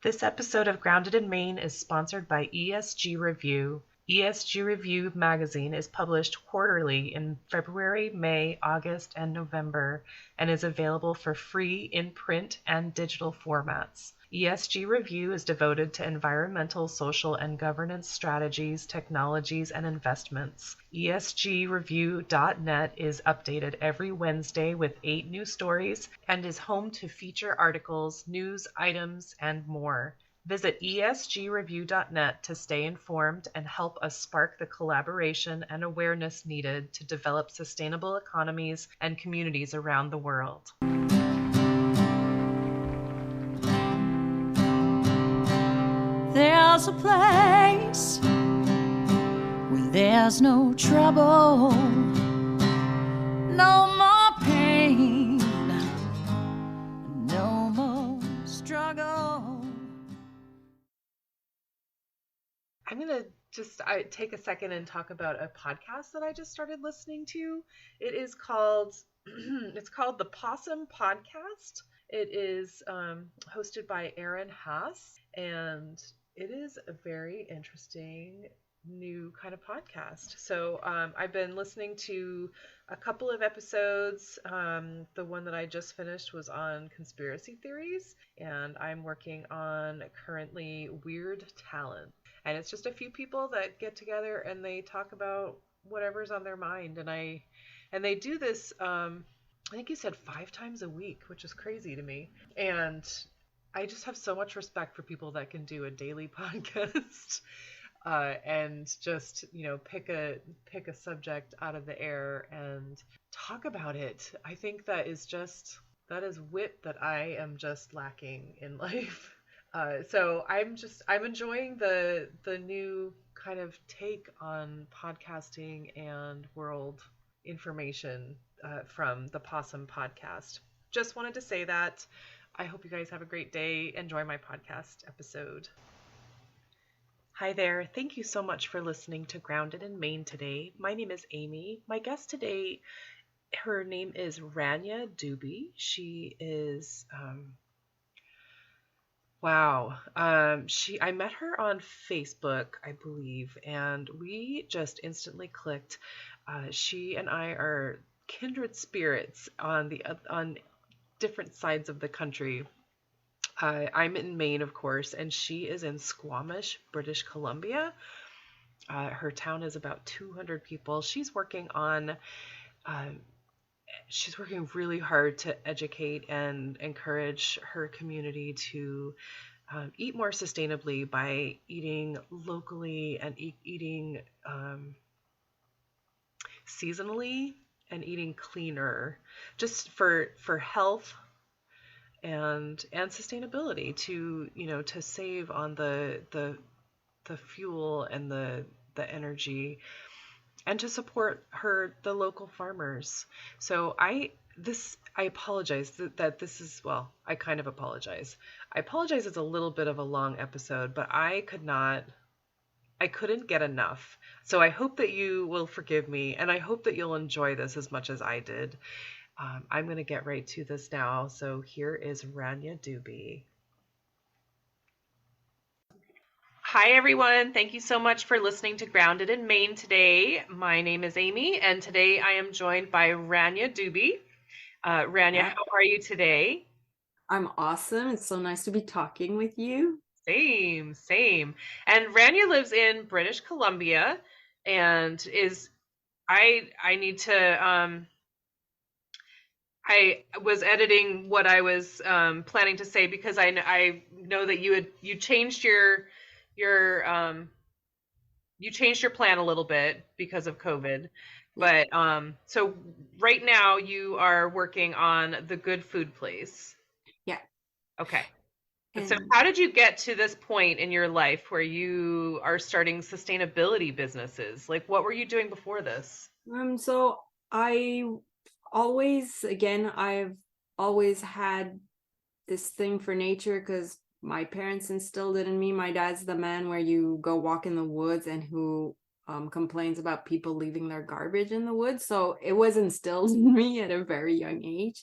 This episode of Grounded in Maine is sponsored by ESG Review. ESG Review magazine is published quarterly in February, May, August, and November, and is available for free in print and digital formats. ESG Review is devoted to environmental, social, and governance strategies, technologies, and investments. ESGreview.net is updated every Wednesday with 8 new stories and is home to feature articles, news items, and more. Visit esgreview.net to stay informed and help us spark the collaboration and awareness needed to develop sustainable economies and communities around the world. There's a place where there's no trouble, no more pain, no more struggle. I'm going to just take a second and talk about a podcast that I just started listening to. It is called it's called The Possum Podcast. It is hosted by Aaron Haas, and it is a very interesting new kind of podcast. So I've been listening to a couple of episodes. The one that I just finished was on conspiracy theories, and I'm working on currently weird talent. And it's just a few people that get together and they talk about whatever's on their mind. And they do this, I think you said 5 times a week, which is crazy to me. And I just have so much respect for people that can do a daily podcast and just, pick a subject out of the air and talk about it. I think that is wit that I am just lacking in life. So I'm enjoying the new kind of take on podcasting and world information from the Possum Podcast. Just wanted to say that. I hope you guys have a great day. Enjoy my podcast episode. Hi there. Thank you so much for listening to Grounded in Maine today. My name is Amy. My guest today, her name is Ranya Dube. She is wow. I met her on Facebook, I believe, and we just instantly clicked. She and I are kindred spirits on different sides of the country. I'm in Maine, of course, and she is in Squamish, British Columbia. Her town is about 200 people. She's working really hard to educate and encourage her community to eat more sustainably by eating locally and eating seasonally and eating cleaner, just for health and sustainability, to save on the fuel and the energy, and to support the local farmers. So I apologize that this is, well, I kind of apologize. I apologize it's a little bit of a long episode, but I couldn't get enough. So I hope that you will forgive me, and I hope that you'll enjoy this as much as I did. I'm going to get right to this now. So here is Ranya Dube. Hi, everyone. Thank you so much for listening to Grounded in Maine today. My name is Amy, and today I am joined by Ranya Dube. Ranya, how are you today? I'm awesome. It's so nice to be talking with you. Same. And Ranya lives in British Columbia, and I need to, I was editing what I was planning to say, because I know that you changed your plan a little bit because of COVID. But so right now you are working on the Good Food Place. Yeah. Okay. So how did you get to this point in your life where you are starting sustainability businesses? Like, what were you doing before this? So I've always had this thing for nature because my parents instilled it in me. My dad's the man where you go walk in the woods and who complains about people leaving their garbage in the woods. So it was instilled in me at a very young age.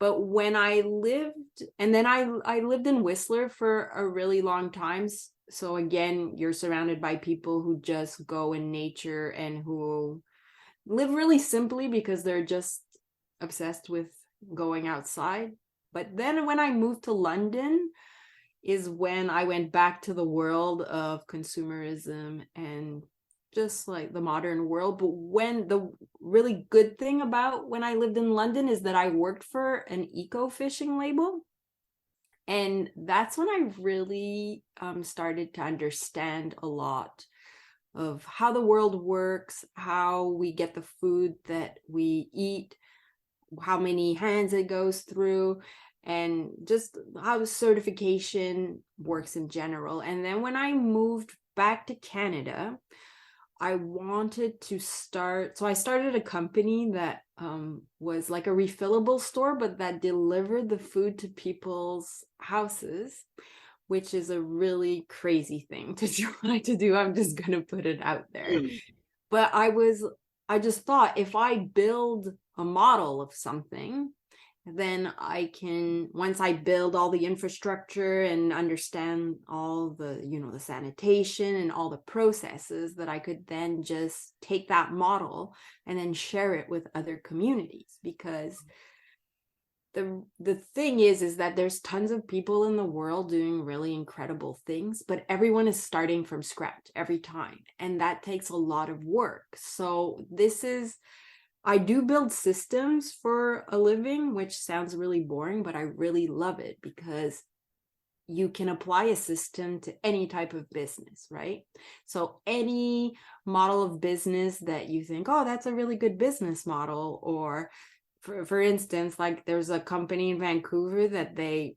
But when I lived, and then I lived in Whistler for a really long time. So again, you're surrounded by people who just go in nature and who live really simply because they're just obsessed with going outside. But then when I moved to London is when I went back to the world of consumerism and just like the modern world. But when the really good thing about when I lived in London is that I worked for an eco fishing label. And that's when I really started to understand a lot of how the world works, how we get the food that we eat, how many hands it goes through, and just how certification works in general. And then when I moved back to Canada, I wanted to start, so I started a company that was like a refillable store, but that delivered the food to people's houses, which is a really crazy thing to try to do. I'm just gonna put it out there. But I just thought if I build a model of something, then I can, once I build all the infrastructure and understand all the, the sanitation and all the processes, that I could then just take that model and then share it with other communities. Because the thing is that there's tons of people in the world doing really incredible things, but everyone is starting from scratch every time, and that takes a lot of work. So I do build systems for a living, which sounds really boring, but I really love it because you can apply a system to any type of business, right? So any model of business that you think, oh, that's a really good business model, or for instance, like there's a company in Vancouver that they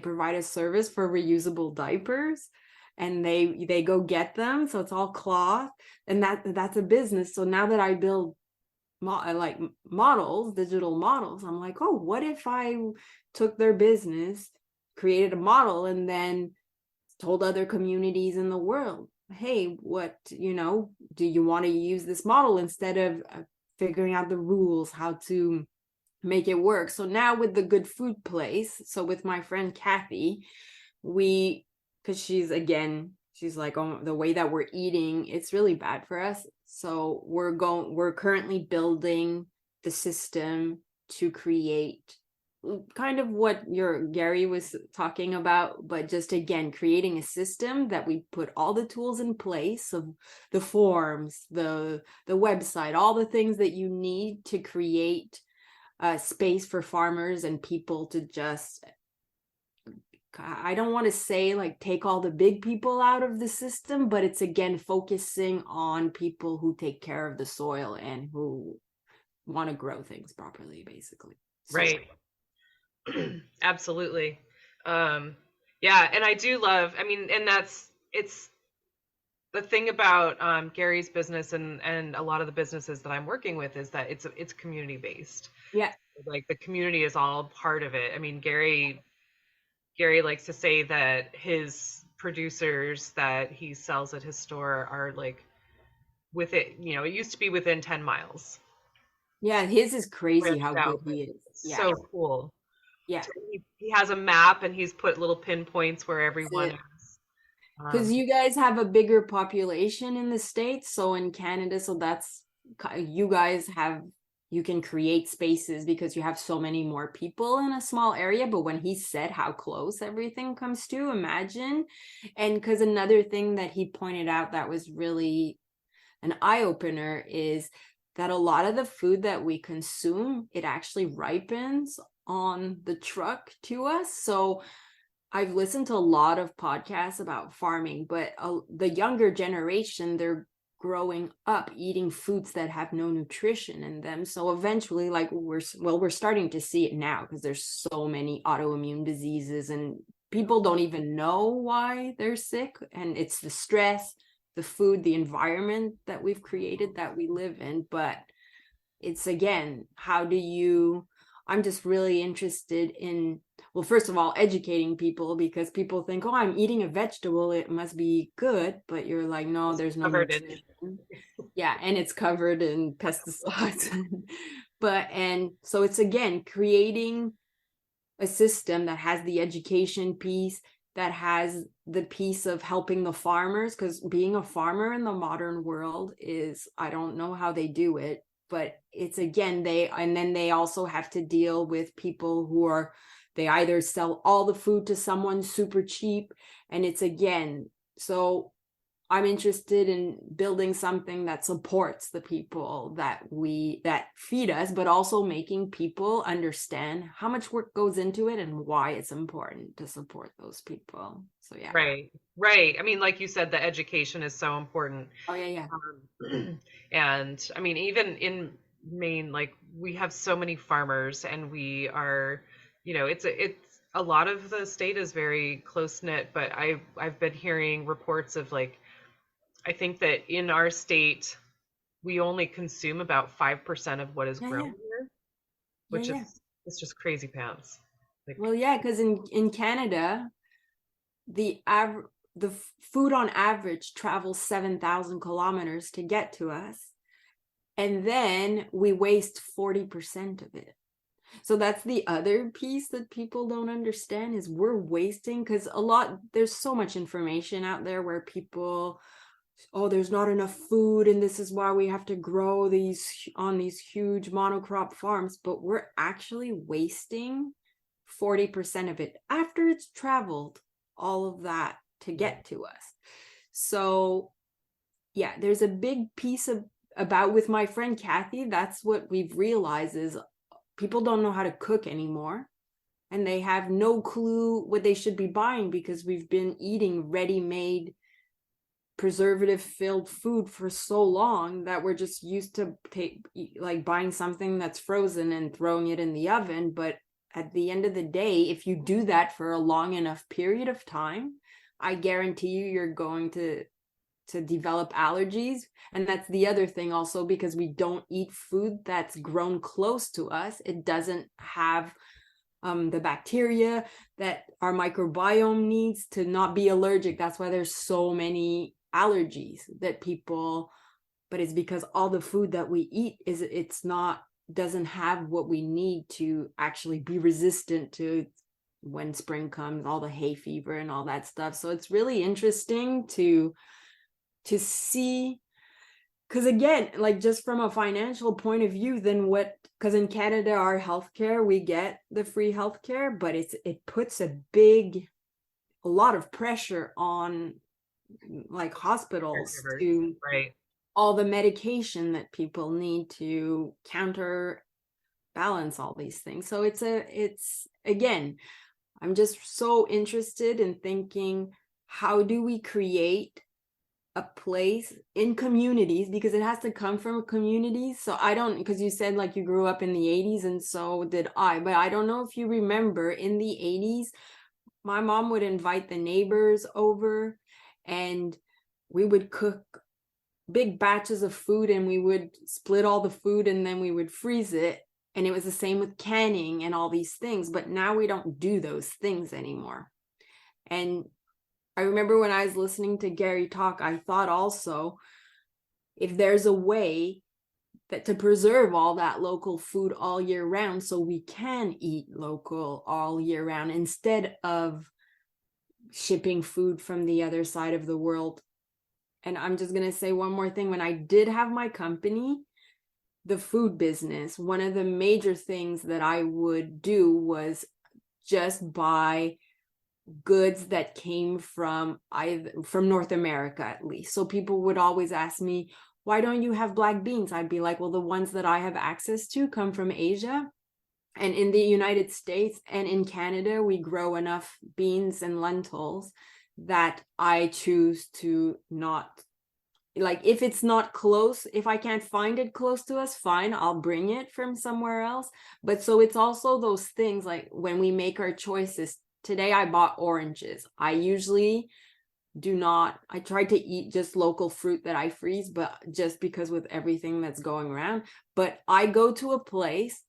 provide a service for reusable diapers, and they go get them, so it's all cloth, and that's a business. So now that I build models, digital models, I'm like, oh, what if I took their business, created a model, and then told other communities in the world, hey, what, do you want to use this model, instead of figuring out the rules, how to make it work. So now with the Good Food Place, so with my friend Kathy, because she's like, oh, the way that we're eating, it's really bad for us. So we're currently building the system to create kind of what Gary was talking about, but just again, creating a system that we put all the tools in place of the forms, the website, all the things that you need to create space for farmers and people to just, I don't want to say like take all the big people out of the system, but it's again focusing on people who take care of the soil and who want to grow things properly, basically. Right. Absolutely. Yeah, and I do love, and it's the thing about Gary's business and a lot of the businesses that I'm working with is that it's community based. Yeah. Like the community is all part of it. Gary likes to say that his producers that he sells at his store are like with it, it used to be within 10 miles. Yeah, his is crazy how good he is. Yeah. So cool. Yeah. So he has a map and he's put little pinpoints where everyone is. Because you guys have a bigger population in the States, so in Canada, so that's, you guys you can create spaces because you have so many more people in a small area. But when he said how close everything comes to, imagine. And because another thing that he pointed out that was really an eye-opener is that a lot of the food that we consume, it actually ripens on the truck to us. So I've listened to a lot of podcasts about farming, but the younger generation, they're growing up eating foods that have no nutrition in them. So eventually, like we're starting to see it now because there's so many autoimmune diseases and people don't even know why they're sick. And it's the stress, the food, the environment that we've created that we live in. But it's again, I'm just really interested in, well, first of all, educating people, because people think, oh, I'm eating a vegetable, it must be good. But you're like, no, there's no nutrition. Yeah, and it's covered in pesticides. And so it's again creating a system that has the education piece, that has the piece of helping the farmers, because being a farmer in the modern world is, I don't know how they do it, but it's again, they also have to deal with people who are, they either sell all the food to someone super cheap, and it's again, so I'm interested in building something that supports the people that feed us, but also making people understand how much work goes into it and why it's important to support those people. So yeah. Right. I mean, like you said, the education is so important. Oh yeah. And I mean, even in Maine, like we have so many farmers, and we are, it's a lot of the state is very close knit, but I've been hearing reports of like, I think that in our state we only consume about 5% of what is Yeah, grown yeah. here, Yeah, which yeah. is it's just crazy pants. Like, Well, yeah, because in Canada, the food on average travels 7,000 kilometers to get to us, and then we waste 40% of it. So that's the other piece that people don't understand, is we're wasting, because there's so much information out there where people, oh, there's not enough food and this is why we have to grow these on these huge monocrop farms, but we're actually wasting 40% of it after it's traveled all of that to get to us. So yeah, there's a big piece about with my friend Kathy, that's what we've realized is people don't know how to cook anymore, and they have no clue what they should be buying, because we've been eating ready-made preservative filled food for so long that we're just used to like buying something that's frozen and throwing it in the oven. But at the end of the day, if you do that for a long enough period of time, I guarantee you're going to develop allergies. And that's the other thing also, because we don't eat food that's grown close to us. It doesn't have the bacteria that our microbiome needs to not be allergic. That's why there's so many allergies that people, but it's because all the food that we eat doesn't have what we need to actually be resistant to when spring comes, all the hay fever and all that stuff. So it's really interesting to see, because again, like just from a financial point of view, then what, because in Canada our healthcare, we get the free healthcare, but it puts a lot of pressure on like hospitals to right. all the medication that people need to counterbalance all these things. So it's again, I'm just so interested in thinking, how do we create a place in communities, because it has to come from communities. So I don't, because you said like you grew up in the 80s, and so did I, but I don't know if you remember in the 80s, my mom would invite the neighbors over and we would cook big batches of food, and we would split all the food and then we would freeze it. And it was the same with canning and all these things, but now we don't do those things anymore. And I remember when I was listening to Gary talk, I thought also, if there's a way that to preserve all that local food all year round, so we can eat local all year round instead of shipping food from the other side of the world. And I'm just going to say one more thing. When I did have my company, the food business, one of the major things that I would do was just buy goods that came from North America, at least. So people would always ask me, why don't you have black beans? I'd be like, well, the ones that I have access to come from Asia. And in the United States and in Canada, we grow enough beans and lentils that I choose to not, like, if it's not close, if I can't find it close to us, fine, I'll bring it from somewhere else. But so it's also those things, like when we make our choices. Today I bought oranges. I usually do not, I try to eat just local fruit that I freeze, but just because with everything that's going around. But I go to a place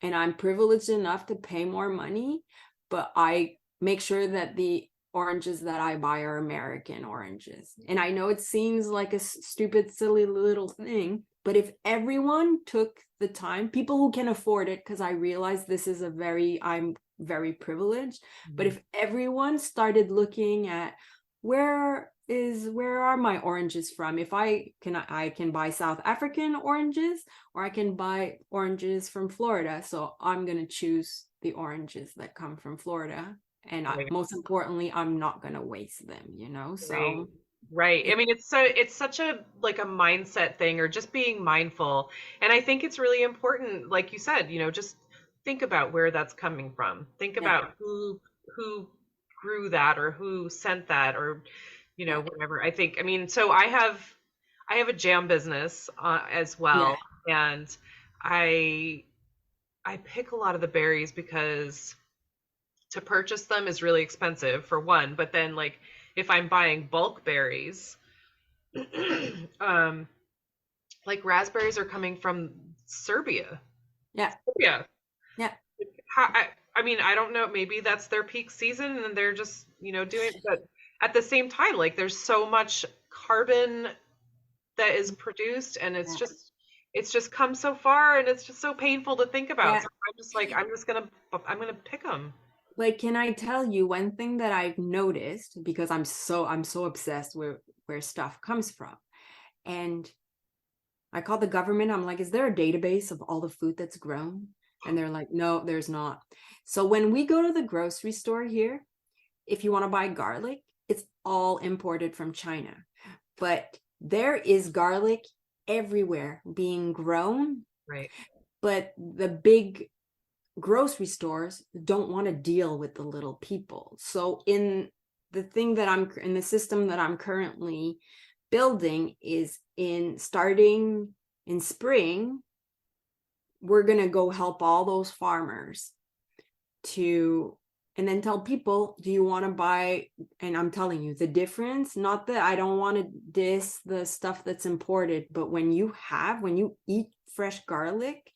and I'm privileged enough to pay more money, but I make sure that the oranges that I buy are American oranges. And I know it seems like a stupid, silly little thing, But if everyone took the time, people who can afford it, because I realize this is I'm very privileged, but if everyone started looking at where are my oranges from? If I can buy South African oranges, or I can buy oranges from Florida. So I'm going to choose the oranges that come from Florida. And most importantly, I'm not going to waste them, so. Right. I mean, it's such a like a mindset thing, or just being mindful. And I think it's really important, like you said, just think about where that's coming from. Think Yeah. about who grew that, or who sent that, or whatever. I mean, so I have a jam business as well, and I I pick a lot of the berries because to purchase them is really expensive for one, but then like if I'm buying bulk berries, um, like raspberries are coming from Serbia. Yeah. Yeah. Yeah. I mean, I don't know. Maybe that's their peak season and they're just, doing it. But at the same time, like there's so much carbon that is produced, and it's just come so far, and it's just so painful to think about. Yeah. So I'm gonna pick them. Like, can I tell you one thing that I've noticed, because I'm so obsessed with where stuff comes from. And I call the government. I'm like, is there a database of all the food that's grown? And they're like, no, there's not. So when we go to the grocery store here, if you want to buy garlic, it's all imported from China. But there is garlic everywhere being grown. Right. But the big grocery stores don't want to deal with the little people. So in the system that I'm currently building is starting in spring, we're going to go help all those farmers and then tell people, do you want to buy? And I'm telling you the difference, not that I don't want to diss the stuff that's imported, but when you eat fresh garlic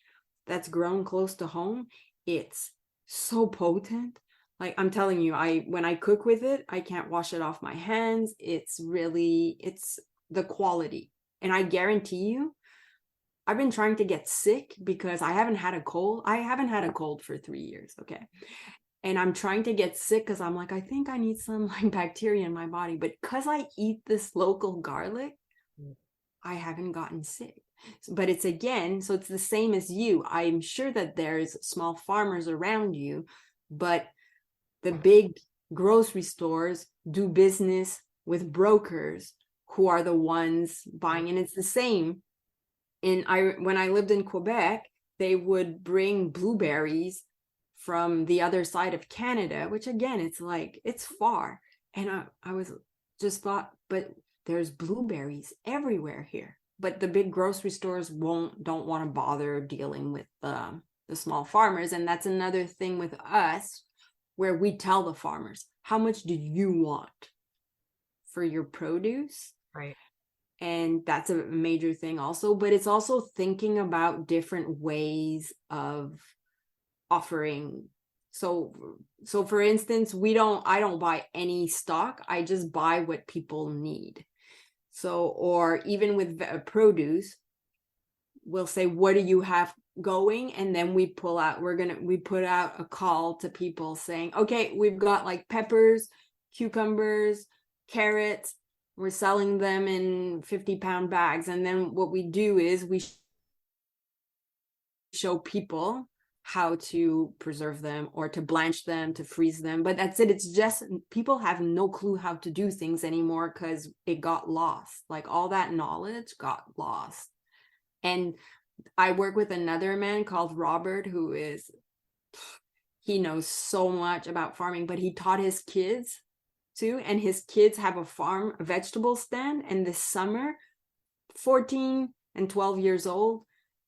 that's grown close to home, it's so potent. Like I'm telling you, when I cook with it, I can't wash it off my hands. It's the quality. And I guarantee you, I've been trying to get sick because I haven't had a cold. I haven't had a cold for 3 years. Okay. And I'm trying to get sick because I'm like, I think I need some like bacteria in my body. But because I eat this local garlic, I haven't gotten sick. But it's so it's the same as you. I'm sure that there's small farmers around you, but the big grocery stores do business with brokers who are the ones buying. And it's the same. When I lived in Quebec, they would bring blueberries from the other side of Canada, which again, it's far. And I was just thought, but there's blueberries everywhere here. But the big grocery stores don't want to bother dealing with the small farmers. And that's another thing with us, where we tell the farmers, how much do you want for your produce? Right. And that's a major thing also. But it's also thinking about different ways of offering. So for instance, I don't buy any stock. I just buy what people need. So, or even with produce, we'll say, what do you have going? And then we put out a call to people saying, okay, we've got like peppers, cucumbers, carrots. We're selling them in 50-pound bags. And then what we do is we show people how to preserve them, or to blanch them, to freeze them. But that's it. It's just people have no clue how to do things anymore because it got lost. Like all that knowledge got lost. And I work with another man called Robert, he knows so much about farming, but he taught his kids too. And his kids have a vegetable stand. And this summer, 14 and 12 years old,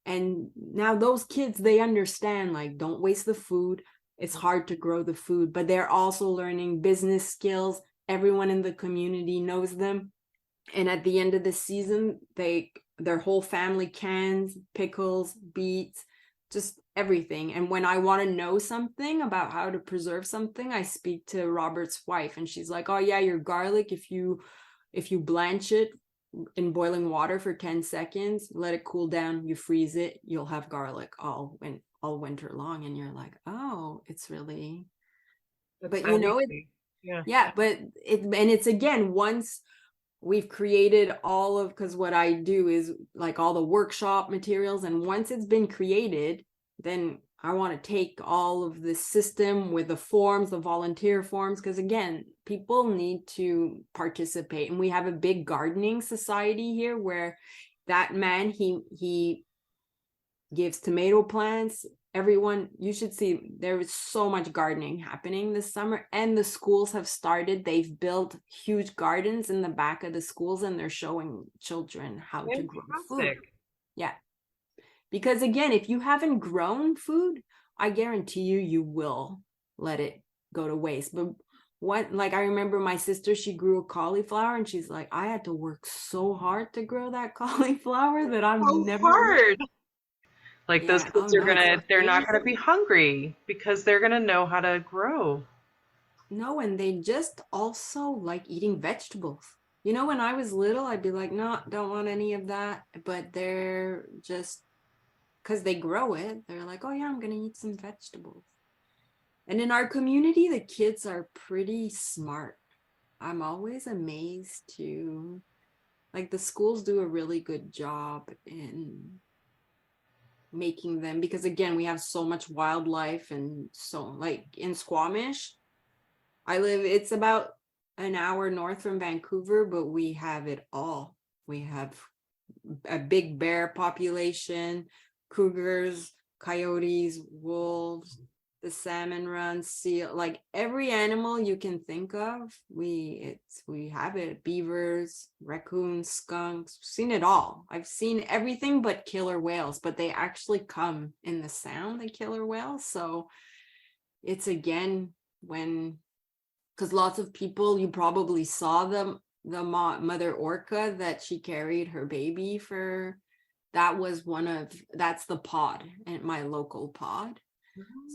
and now those kids, they understand, like, don't waste the food. It's hard to grow the food, but they're also learning business skills. Everyone in the community knows them. And at the end of the season, their whole family cans, pickles, beets, just everything. And when I want to know something about how to preserve something, I speak to Robert's wife, and she's like, oh yeah, your garlic, if you blanch it in boiling water for 10 seconds, let it cool down, you freeze it, you'll have garlic all winter long. And you're like, oh, it's really, That's but so you know, it, easy. Yeah. yeah, but it's again, once we've created all of, because what I do is like all the workshop materials, and once it's been created, then I want to take all of this system with the forms, the volunteer forms, because again, people need to participate. And we have a big gardening society here where that man, he gives tomato plants. Everyone, you should see, there is so much gardening happening this summer, and the schools have started. They've built huge gardens in the back of the schools, and they're showing children how to grow food. Fantastic. Yeah. Because again, if you haven't grown food, I guarantee you will let it go to waste. But what, like, I remember my sister, she grew a cauliflower, and she's like, I had to work so hard to grow that cauliflower that I'm So never. hard. Like those Yeah. Oh kids are no, it's they're not gonna amazing. be hungry because they're gonna know how to grow. No, and they just also like eating vegetables. You know, when I was little, I'd be like, no, don't want any of that. But they're just, because they grow it, they're like, oh yeah, I'm gonna eat some vegetables. And in our community, the kids are pretty smart. I'm always amazed to, like, the schools do a really good job in making them, because again, we have so much wildlife, and so like in Squamish, it's about an hour north from Vancouver, but we have it all. We have a big bear population, cougars, coyotes, wolves, the salmon run, seal, like every animal you can think of. We have it. Beavers, raccoons, skunks, seen it all. I've seen everything but killer whales, but they actually come in the sound, the killer whales. So it's again when, because lots of people, you probably saw the mother orca that she carried her baby for. That's the pod, and my local pod.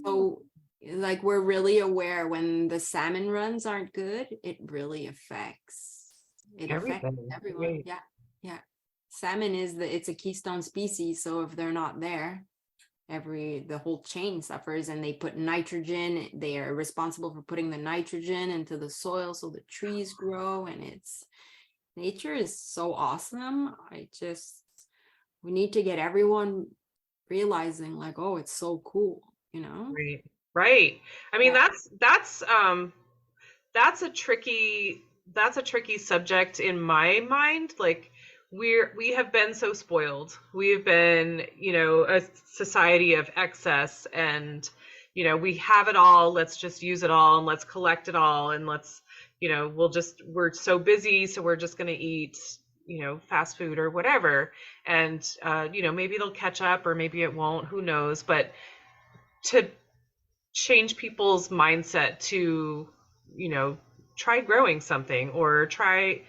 So like we're really aware when the salmon runs aren't good, it really affects Everything. everyone. Right. Yeah. Salmon it's a keystone species, so if they're not there, the whole chain suffers. And they put nitrogen, they are responsible for putting the nitrogen into the soil so the trees grow. And nature is so awesome. We need to get everyone realizing like, oh, it's so cool, you know? Right. Right. I mean, Yeah. that's a tricky subject in my mind. Like we have been so spoiled. We've been, a society of excess, and we have it all. Let's just use it all, and let's collect it all, and let's, we're so busy, so we're just going to eat, fast food or whatever. And maybe it'll catch up or maybe it won't, who knows. But to change people's mindset to, try growing something, or try,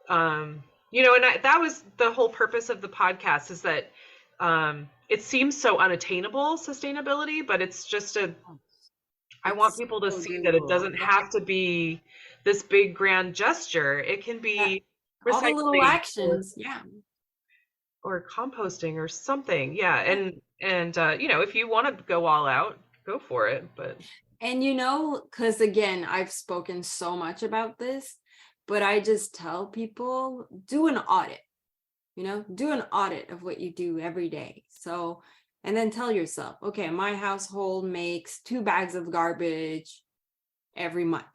that was the whole purpose of the podcast, is that it seems so unattainable, sustainability, but it's just I want It's people to so see that it doable. doesn't have to be this big grand gesture. It can Yeah. be All the little recycling actions. Yeah. or composting or something. Yeah. And if you want to go all out, go for it. But And because again, I've spoken so much about this, but I just tell people, do an audit, do an audit of what you do every day. So, and then tell yourself, okay, my household makes 2 bags of garbage every month.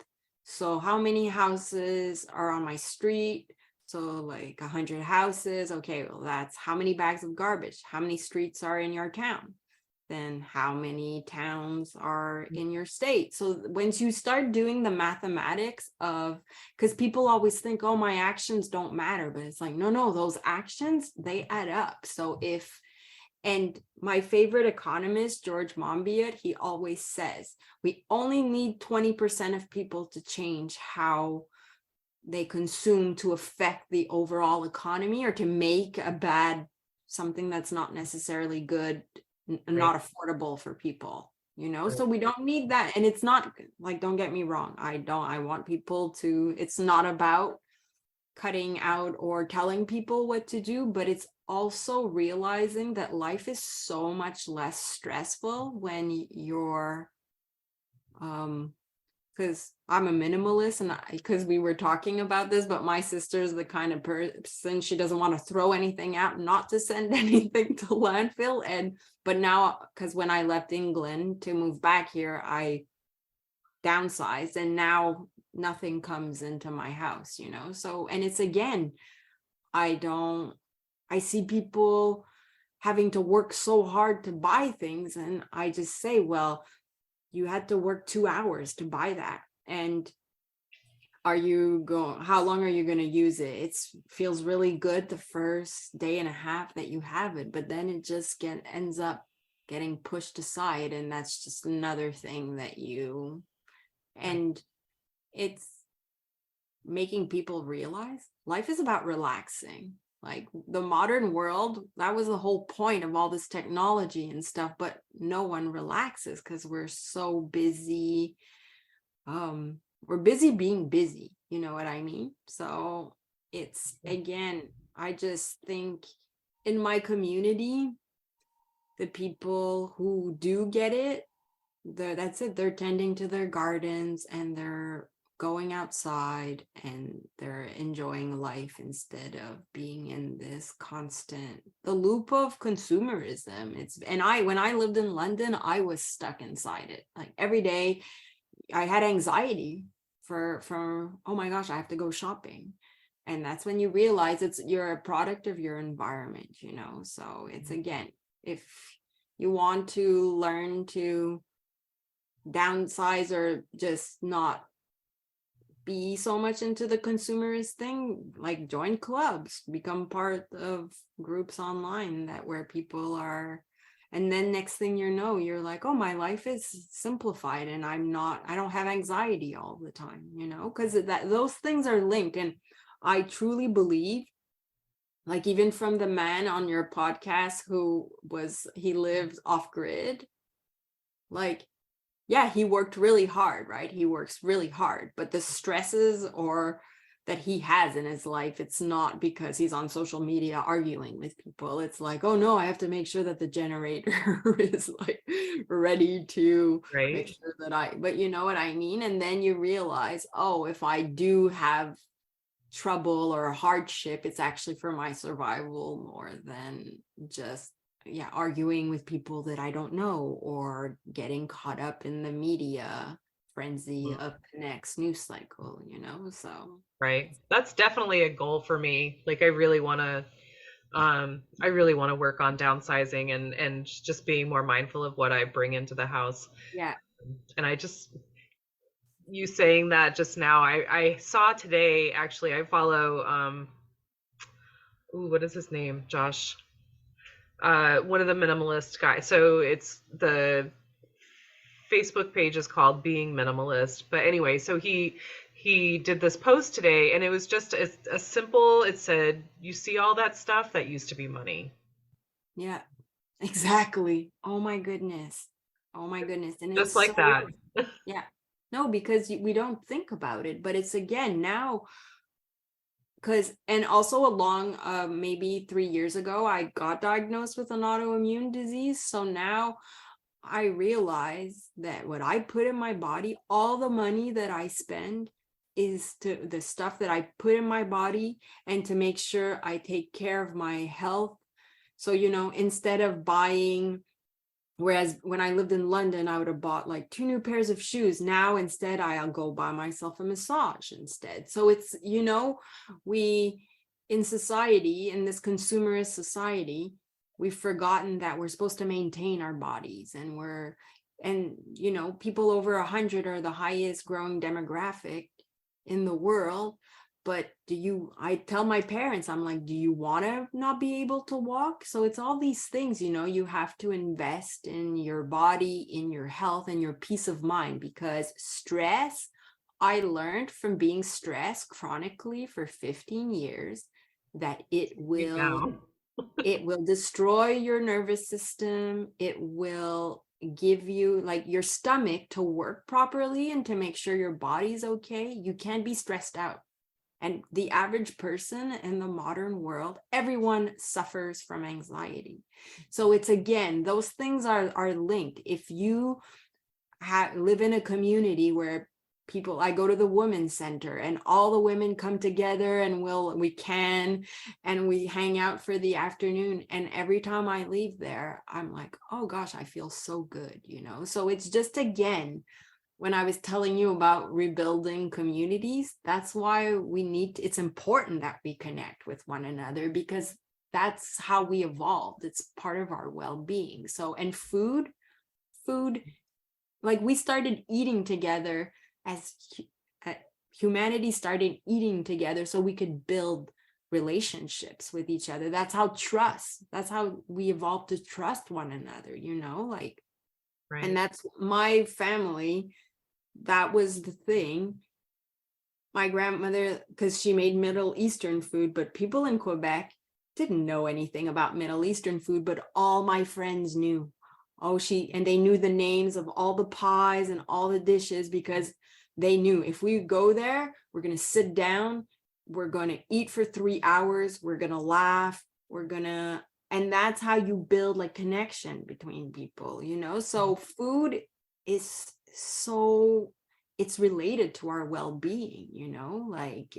So how many houses are on my street? So like 100 houses. Okay, well, that's how many bags of garbage. How many streets are in your town? Then how many towns are in your state? So once you start doing the mathematics of, because people always think, oh, my actions don't matter, but it's like, no, those actions, they add up. So and my favorite economist, George Monbiot, he always says, we only need 20% of people to change how they consume to affect the overall economy, or to make something that's not necessarily good, not affordable for people, so we don't need that. And it's not like, don't get me wrong, I want people to, it's not about cutting out or telling people what to do, but it's also realizing that life is so much less stressful when you're because I'm a minimalist, and because we were talking about this, but my sister's the kind of person, she doesn't want to throw anything out, not to send anything to landfill. But now, because when I left England to move back here, I downsized, and now nothing comes into my house, so, and it's again, I see people having to work so hard to buy things, and I just say, well, you had to work 2 hours to buy that, and how long are you going to use it? It feels really good the first day and a half that you have it, but then it just ends up getting pushed aside, and that's just another thing that and it's making people realize life is about relaxing. Like the modern world, that was the whole point of all this technology and stuff, but no one relaxes because we're so busy. We're busy being busy, you know what I mean? So it's, again, I just think in my community, the people who do get it, that's it. They're tending to their gardens, and they're going outside, and they're enjoying life instead of being in this the loop of consumerism. When I lived in London, I was stuck inside it. Like every day I had anxiety for oh my gosh, I have to go shopping. And that's when you realize you're a product of your environment, so it's, again, if you want to learn to downsize or just not be so much into the consumerist thing, like join clubs, become part of groups online where people are, and then next thing you're like, oh, my life is simplified, and I don't have anxiety all the time, because those things are linked. And I truly believe, like even from the man on your podcast he lived off grid, like, yeah, he worked really hard, right? He works really hard, but the stresses that he has in his life, it's not because he's on social media arguing with people. It's like, oh no, I have to make sure that the generator is like ready to make sure that but you know what I mean? And then you realize, oh, if I do have trouble or hardship, it's actually for my survival more than just arguing with people that I don't know, or getting caught up in the media frenzy of the next news cycle, so. Right. That's definitely a goal for me. Like I really want to work on downsizing and just being more mindful of what I bring into the house. Yeah. And you saying that just now, I saw today, actually, I follow what is his name? Josh. One of the minimalist guys. So it's the Facebook page is called Being Minimalist. But anyway, so he did this post today, and it was just a simple, it said, you see all that stuff that used to be money. Yeah, exactly. Oh my goodness. And just it's like so that. Yeah. No, because we don't think about it, but it's, again, now, and also along maybe 3 years ago, I got diagnosed with an autoimmune disease. So now I realize that what I put in my body, all the money that I spend is to the stuff that I put in my body, and to make sure I take care of my health. So, instead of buying, whereas when I lived in London, I would have bought like 2 new pairs of shoes. Now, instead, I'll go buy myself a massage instead. So it's, we, in society, in this consumerist society, we've forgotten that we're supposed to maintain our bodies, and people over 100 are the highest growing demographic in the world. But I tell my parents, I'm like, do you want to not be able to walk? So it's all these things, you have to invest in your body, in your health, and your peace of mind, because stress, I learned from being stressed chronically for 15 years that it will destroy your nervous system. It will give you, like, your stomach to work properly and to make sure your body's okay. You can't be stressed out. And the average person in the modern world, everyone suffers from anxiety. So it's, again, those things are linked. If you live in a community where people, I go to the women's center and all the women come together and we hang out for the afternoon, and every time I leave there, I'm like, oh gosh, I feel so good, so it's just, again, when I was telling you about rebuilding communities, that's why it's important that we connect with one another, because that's how we evolved. It's part of our well-being. So, and food, like, we started eating together as humanity started eating together so we could build relationships with each other. That's how we evolved to trust one another, like, Right. And that's my family. That was the thing. My grandmother, because she made Middle Eastern food, but people in Quebec didn't know anything about Middle Eastern food, but all my friends knew. And they knew the names of all the pies and all the dishes, because they knew if we go there, we're going to sit down, we're going to eat for 3 hours, we're going to laugh, and that's how you build like connection between people, So food is it's related to our well-being, like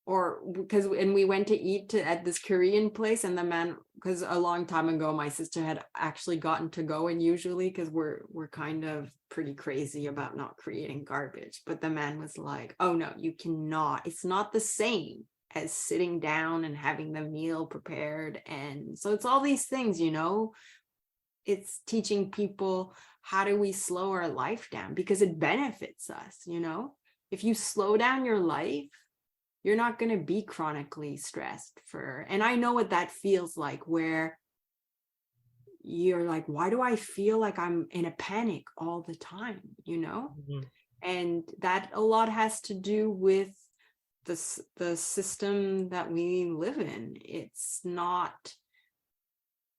and we went to eat at this Korean place, and the man, because a long time ago my sister had actually gotten to go, and usually, because we're kind of pretty crazy about not creating garbage, but the man was like, oh no, you cannot, it's not the same as sitting down and having the meal prepared. And so it's all these things, it's teaching people, how do we slow our life down, because it benefits us. If you slow down your life, you're not going to be chronically stressed and I know what that feels like, where you're like, why do I feel like I'm in a panic all the time, Mm-hmm. And that a lot has to do with the system that we live in. It's not,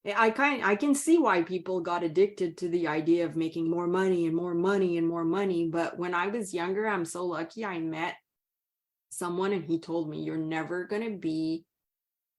I can see why people got addicted to the idea of making more money and more money and more money. But when I was younger, I'm so lucky, I met someone and he told me, you're never going to be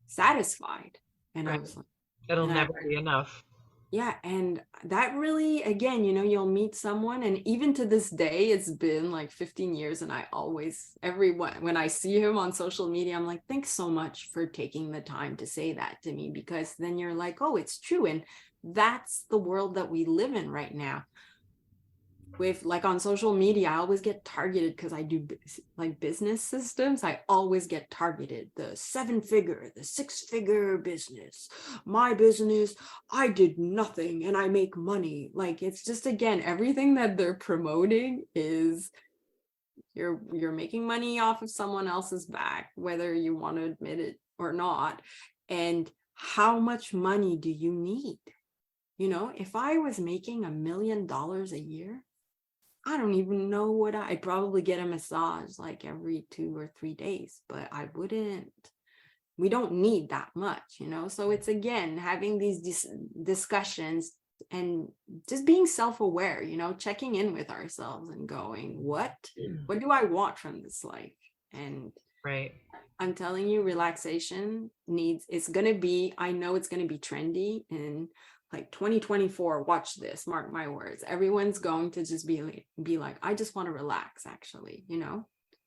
satisfied. And Right. I was like, it'll never be enough. Yeah. And that really, again, you'll meet someone, and even to this day, it's been like 15 years. And I always, when I see him on social media, I'm like, thanks so much for taking the time to say that to me, because then you're like, oh, it's true. And that's the world that we live in right now. With like on social media, I always get targeted because I do like business systems. I always get targeted. The 7-figure, the 6-figure business, my business, I did nothing and I make money. Like, it's just, again, everything that they're promoting is you're making money off of someone else's back, whether you want to admit it or not. And how much money do you need? If I was making $1 million a year, I don't even know I'd probably get a massage like every 2 or 3 days, but we don't need that much, So it's, again, having these discussions and just being self-aware, checking in with ourselves and going, what do I want from this life? And right. I'm telling you, relaxation it's going to be, I know it's going to be trendy, and like 2024, watch this, mark my words, everyone's going to just be like, I just want to relax, actually,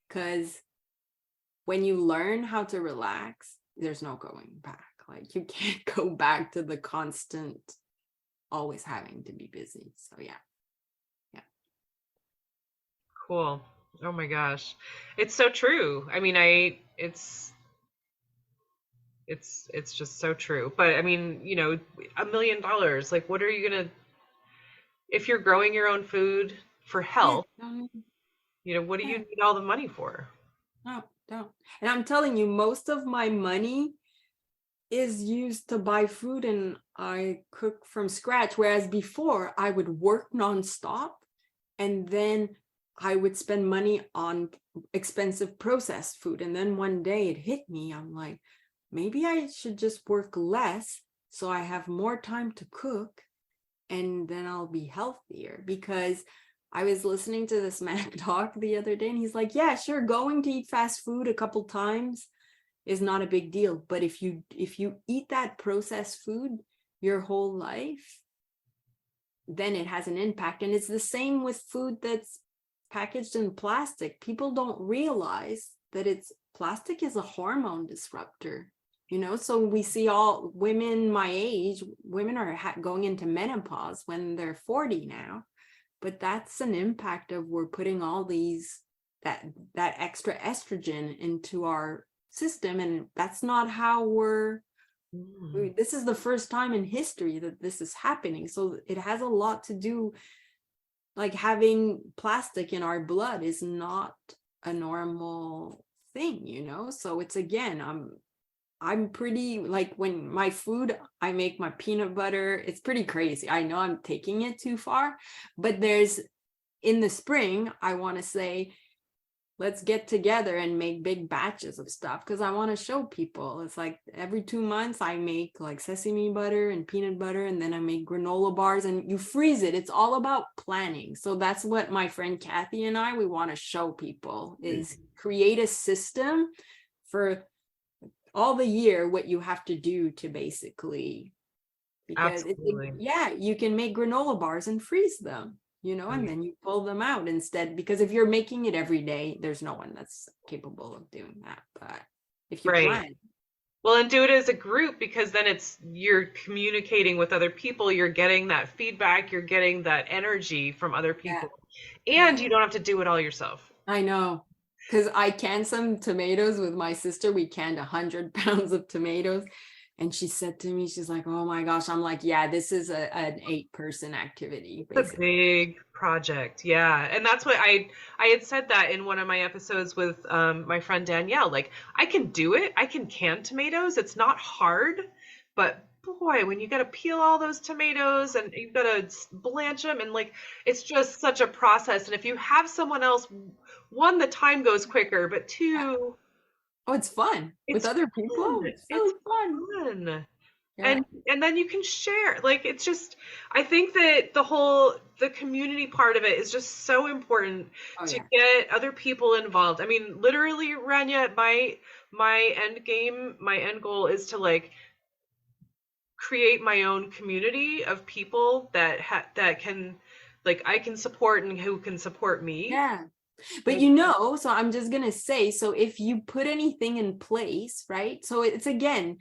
because when you learn how to relax, there's no going back. Like, you can't go back to the constant always having to be busy. So yeah. Cool. Oh my gosh, it's so true. I mean, it's just so true. But I mean, $1 million, like, what are you gonna, if you're growing your own food for health, what do you need all the money for? No, don't. And I'm telling you, most of my money is used to buy food, and I cook from scratch. Whereas before, I would work nonstop, and then I would spend money on expensive processed food. And then one day it hit me. I'm like, maybe I should just work less so I have more time to cook, and then I'll be healthier. Because I was listening to this man talk the other day, and he's like, yeah, sure, going to eat fast food a couple times is not a big deal. But if you eat that processed food your whole life, then it has an impact. And it's the same with food that's packaged in plastic. People don't realize that plastic is a hormone disruptor, so we see all women my age, women are going into menopause when they're 40 now, but that's an impact of we're putting all these that extra estrogen into our system, and that's not how this is the first time in history that this is happening. So it has a lot to do, like having plastic in our blood is not a normal thing, so it's, again, I'm pretty, like, when my food, I make my peanut butter, it's pretty crazy. I know I'm taking it too far, but in the spring, I want to say, let's get together and make big batches of stuff, because I want to show people. It's like every 2 months I make like sesame butter and peanut butter, and then I make granola bars, and you freeze it. It's all about planning. So that's what my friend Kathy and we want to show people, is create a system for all the year what you have to do to basically, because you can make granola bars and freeze them, and then you pull them out instead, because if you're making it every day, there's no one that's capable of doing that. But if you plan, well, and do it as a group, because then you're communicating with other people, you're getting that feedback, you're getting that energy from other people, and you don't have to do it all yourself. I know, because I canned some tomatoes with my sister. We canned 100 pounds of tomatoes. And she said to me, she's like, oh my gosh. I'm like, yeah, this is an 8-person activity. Basically. It's a big project. Yeah. And that's what I had said that in one of my episodes with my friend Danielle. Like, I can do it. I can can tomatoes. It's not hard. But boy, when you got to peel all those tomatoes and you've got to blanch them, and like, it's just such a process. And if you have someone else, one, the time goes quicker, but two, oh, it's fun with other people. It's so fun. Yeah. And then you can share. Like, it's just, I think that the community part of it is just so important to get other people involved. I mean, literally, Ranya, my end goal is to like create my own community of people that can, like, I can support and who can support me. Yeah. But so I'm just going to say, so if you put anything in place, right? So it's, again,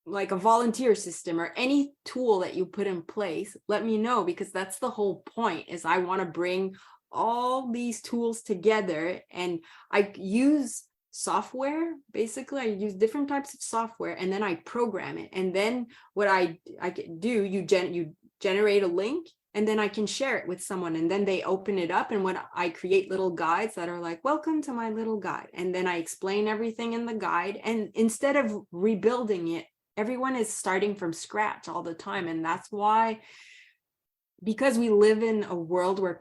like a volunteer system or any tool that you put in place, let me know, because that's the whole point, is I want to bring all these tools together. And I use software. Basically, I use different types of software, and then I program it. And then what I do, you generate a link, and then I can share it with someone, and then they open it up. And when I create little guides that are like, welcome to my little guide. And then I explain everything in the guide. And instead of rebuilding it, everyone is starting from scratch all the time. And that's why, because we live in a world where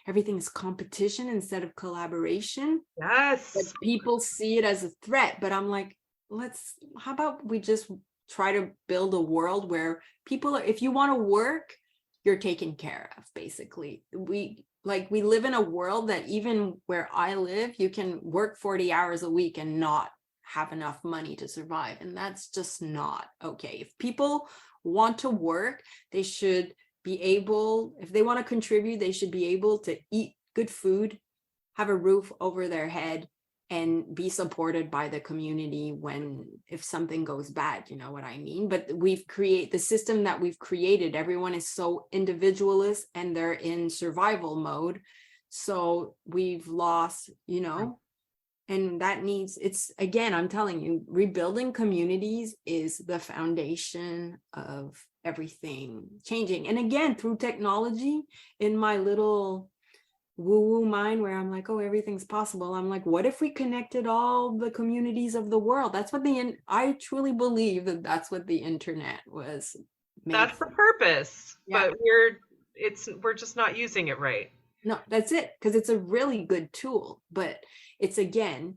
everything is competition instead of collaboration. Yes. But people see it as a threat. But I'm like, how about we just try to build a world where people if you want to work, you're taken care of, basically. We live in a world that even where I live, you can work 40 hours a week and not have enough money to survive. And that's just not okay. If people want to work, they should be able, if they want to contribute, they should be able to eat good food, have a roof over their head, and be supported by the community if something goes bad, you know what I mean? But the system that we've created, everyone is so individualist and they're in survival mode. So we've lost, and that it's, again, I'm telling you, rebuilding communities is the foundation of everything changing. And again, through technology, in my little woo-woo mind where I'm like, oh, everything's possible, I'm like, what if we connected all the communities of the world? That's what I truly believe that's what the internet was made That's for. the purpose. Yeah. But we're just not using it right. No, that's it, because it's a really good tool. But it's, again,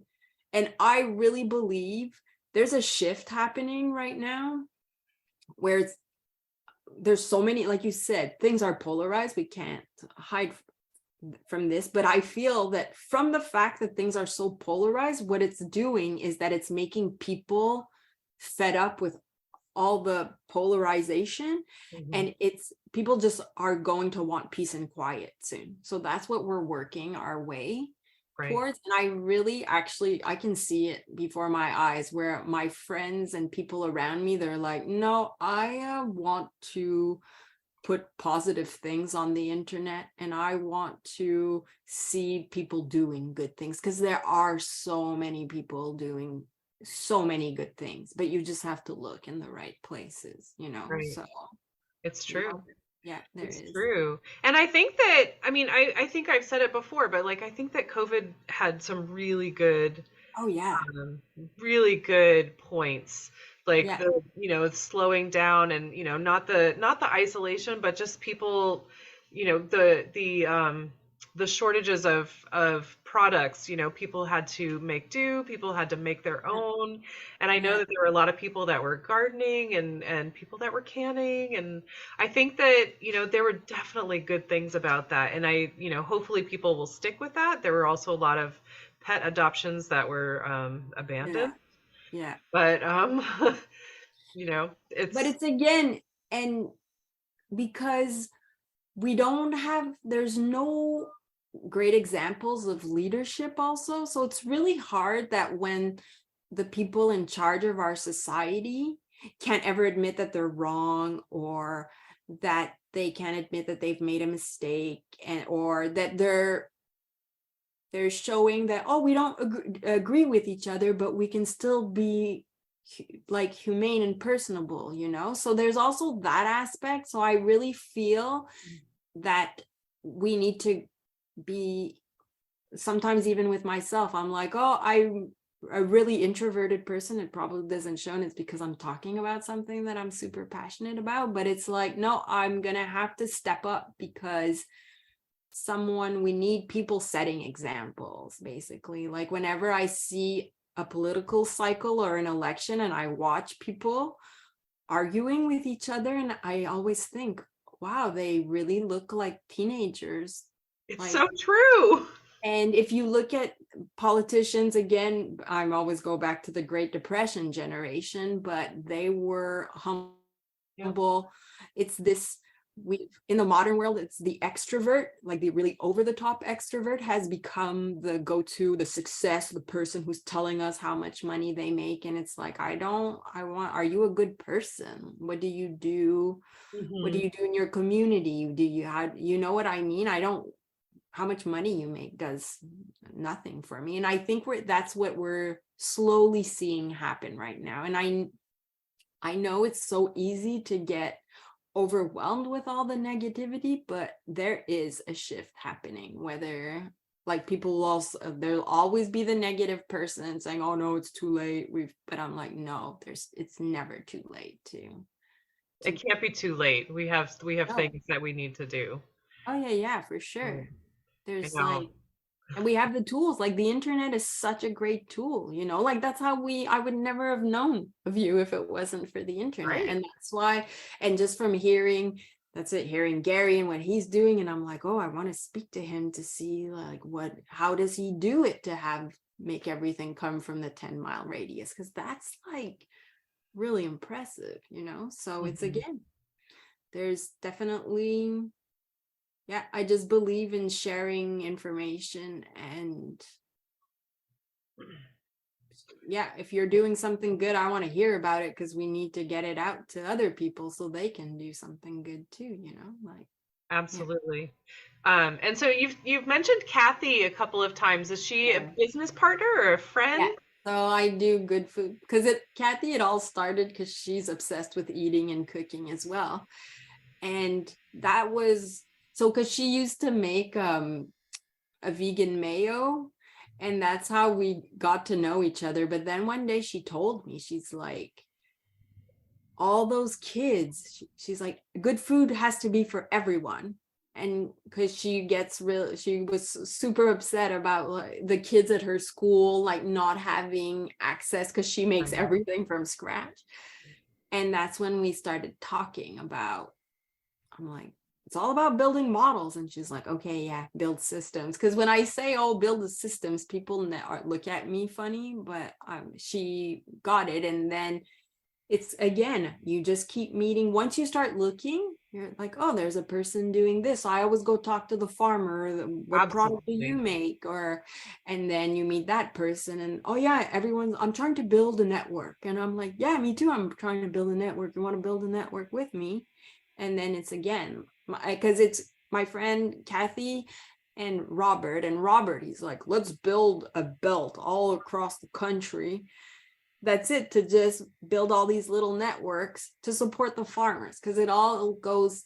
and I really believe there's a shift happening right now where there's so many, like you said, things are polarized. We can't hide from this, but I feel that from the fact that things are so polarized, what it's doing is that it's making people fed up with all the polarization, and it's people just are going to want peace and quiet soon. So that's what we're working our way towards. And I really actually I can see it before my eyes, where my friends and people around me, they're like, no, I want to put positive things on the internet, and I want to see people doing good things, because there are so many people doing so many good things, but you just have to look in the right places, so It's true. yeah, there It's is. true. And I think that, I mean, I think I've said it before, but like, I think that COVID had some Oh yeah, really good points. Like yeah, slowing down and, not the isolation, but just people, the shortages of products, people had to make do, people had to make their yeah, own. And I know yeah, that there were a lot of people that were gardening and people that were canning. And I think that, there were definitely good things about that. And hopefully people will stick with that. There were also a lot of pet adoptions that were yeah, abandoned. yeah. But But it's it's again, and because there's no great examples of leadership also, so it's really hard that when the people in charge of our society can't ever admit that they're wrong, or that they can't admit that they've made a mistake, and or that they're showing that, oh, we don't agree with each other, but we can still be like humane and personable, so there's also that aspect. So I really feel that we need to be, sometimes even with myself, I'm like, oh, I'm a really introverted person. It probably doesn't show, and it's because I'm talking about something that I'm super passionate about, but it's like, no, I'm gonna have to step up, because we need people setting examples, basically. Like whenever I see a political cycle or an election and I watch people arguing with each other, and I always think, wow, they really look like teenagers. it's Like, so true. and if you look at politicians, again, I always go back to the Great Depression generation, but they were Yeah. humble. It's this, we in the modern world, it's the extrovert, like the really over the top extrovert has become the go-to, the success, the person who's telling us how much money they make. And it's like, are you a good person? What do you do? What do Mhm. you do in your community? You know what I mean? How much money you make does nothing for me. And I think that's what we're slowly seeing happen right now. And I know it's so easy to get overwhelmed with all the negativity, but there is a shift happening. Whether, like, people will also, there'll always be the negative person saying, oh no, it's too late, but I'm like, no, it's never too late It to can't be too late. We have no. things that we need to do. Oh yeah, for Mm, sure. I There's know. like, and we have the tools, like the internet is such a great tool, like that's how I would never have known of you if it wasn't for the internet. Right. And that's why, and just from hearing Gary and what he's doing, and I'm like, oh, I want to speak to him to see like how does he do it to make everything come from the 10-mile radius, because that's like really impressive. So it's, Mhm. again, there's definitely, yeah, I just believe in sharing information. And yeah, if you're doing something good, I want to hear about it, because we need to get it out to other people so they can do something good too, like, yeah, Absolutely. And so you've mentioned Kathy a couple of times. Is she a yeah, business partner or a yeah. friend? So I do good food, because Kathy, it all started because she's obsessed with eating and cooking as well. And that was so because she used to make a vegan mayo, and that's how we got to know each other. But then one day she told me, she's like, all those kids, she's like, good food has to be for everyone. And because she was super upset about like, the kids at her school like not having access, because she makes Right. everything from scratch. And that's when we started talking about I'm like, it's all about building models. And she's like, okay, yeah, build systems. Because when I say, oh, build the systems, people look at me funny, but she got it. And then it's, again, you just keep meeting. Once you start looking, you're like, oh, there's a person doing this. I always go talk to the farmer. What product do you make? And then you meet that person and, oh yeah, I'm trying to build a network. And I'm like, yeah, me too. I'm trying to build a network. You want to build a network with me? And then it's, again, because it's my friend Kathy and Robert, he's like, let's build a belt all across the country. That's it, to just build all these little networks to support the farmers, because it all goes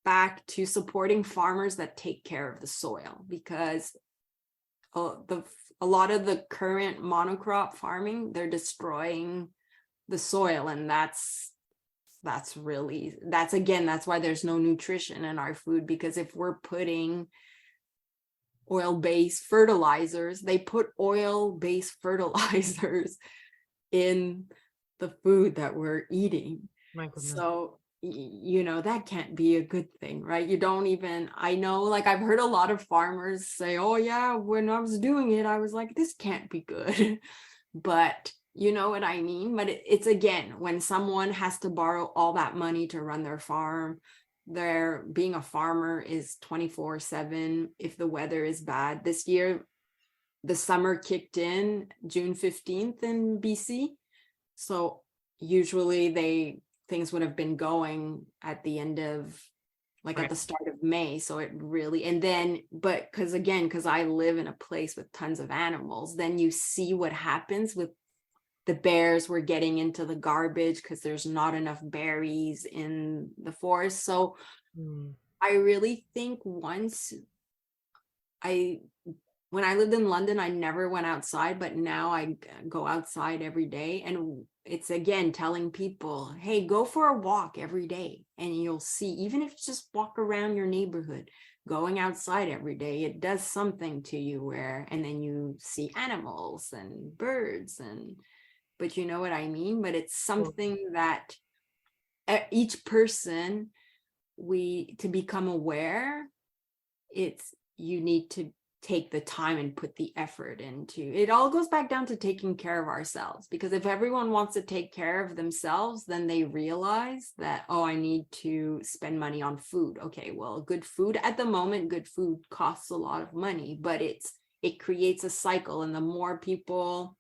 back to supporting farmers that take care of the soil, because a lot of the current monocrop farming, they're destroying the soil, and that's why there's no nutrition in our food, because if we're putting oil-based fertilizers, they put oil-based fertilizers in the food that we're eating. So that can't be a good thing, right? I know, like, I've heard a lot of farmers say, oh yeah, when I was doing it, I was like, this can't be good. But you know what I mean? But it's, again, when someone has to borrow all that money to run their farm, being a farmer is 24/7. If the weather is bad, this year the summer kicked in June 15th in BC, so usually things would have been going at the end of, like, at the start of May. So it really, and then, but because I live in a place with tons of animals, then you see what happens with the bears. Were getting into the garbage because there's not enough berries in the forest. So I really think when I lived in London, I never went outside, but now I go outside every day. And it's, again, telling people, hey, go for a walk every day. And you'll see, even if you just walk around your neighborhood, going outside every day, it does something to you, and then you see animals and birds, but you know what I mean? But it's something that each person, to become aware, you need to take the time and put the effort into it. All goes back down to taking care of ourselves, because if everyone wants to take care of themselves, then they realize that, oh, I need to spend money on food. Okay, well, good food at the moment, good food costs a lot of money, but it creates a cycle. And the more people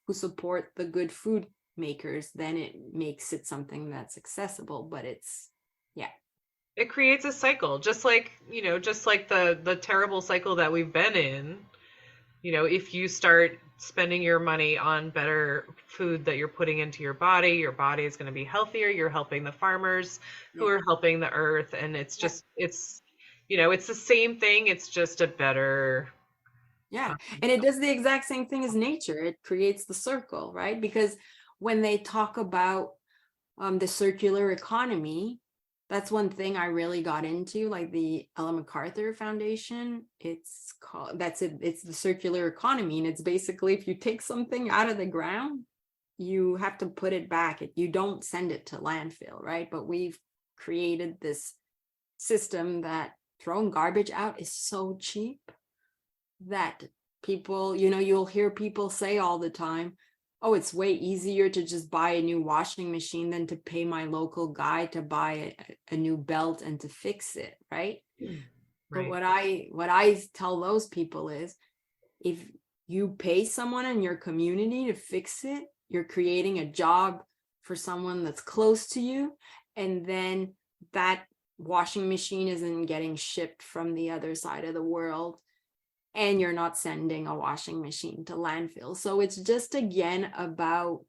who support the good food makers, then it makes it something that's accessible. But it creates a cycle, just like the terrible cycle that we've been in. If you start spending your money on better food that you're putting into your body is going to be healthier. You're helping the farmers who are helping the earth, and it's just it's the same thing. It's just a better. And it does the exact same thing as nature. It creates the circle, right? Because when they talk about the circular economy, that's one thing I really got into, like the Ellen MacArthur Foundation. It's the circular economy. And it's basically, if you take something out of the ground, you have to put it back. You don't send it to landfill, right? But we've created this system that throwing garbage out is so cheap that people, you'll hear people say all the time, oh, it's way easier to just buy a new washing machine than to pay my local guy to buy a new belt and to fix it, right? But what I tell those people is, if you pay someone in your community to fix it, you're creating a job for someone that's close to you, and then that washing machine isn't getting shipped from the other side of the world, and you're not sending a washing machine to landfill. So it's just, again, about,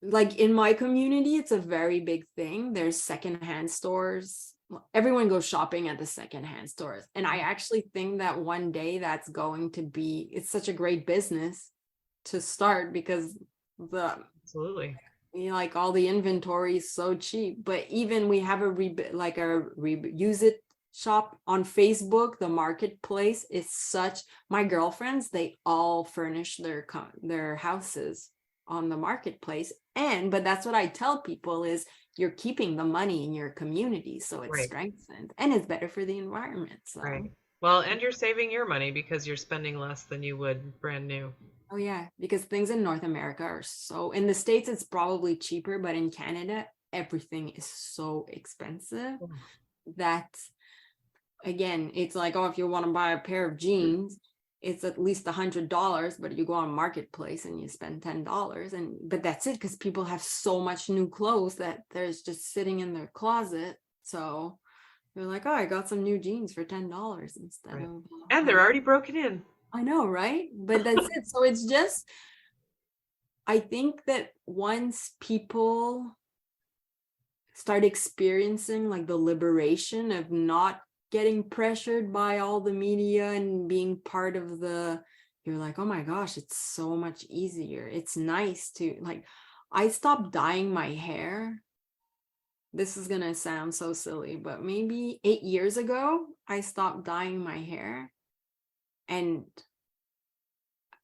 like, in my community, it's a very big thing. There's secondhand stores. Everyone goes shopping at the secondhand stores. And I actually think that one day that's going to be, it's such a great business to start, because Absolutely. Like, all the inventory is so cheap. But even we have use it shop on Facebook. The marketplace is my girlfriends, they all furnish their houses on the marketplace. But that's what I tell people is, you're keeping the money in your community, so it's Right. strengthened and it's better for the environment. So Right. Well, and you're saving your money because you're spending less than you would brand new. oh yeah, because things in North America are so, in the States it's probably cheaper, but in Canada everything is so expensive that, again, it's like, oh, if you want to buy a pair of jeans, it's at least $100, but you go on Marketplace and you spend $10, and but that's it, because people have so much new clothes that there's just sitting in their closet. So you're like, oh, I got some new jeans for $10 instead Right. of And they're already broken in. I know, right? But that's it. So it's just, I think that once people start experiencing like the liberation of not getting pressured by all the media and being part of the, you're like, oh my gosh, it's so much easier. It's nice to, like, I stopped dyeing my hair. This is gonna sound so silly, but maybe 8 years ago, I stopped dyeing my hair. And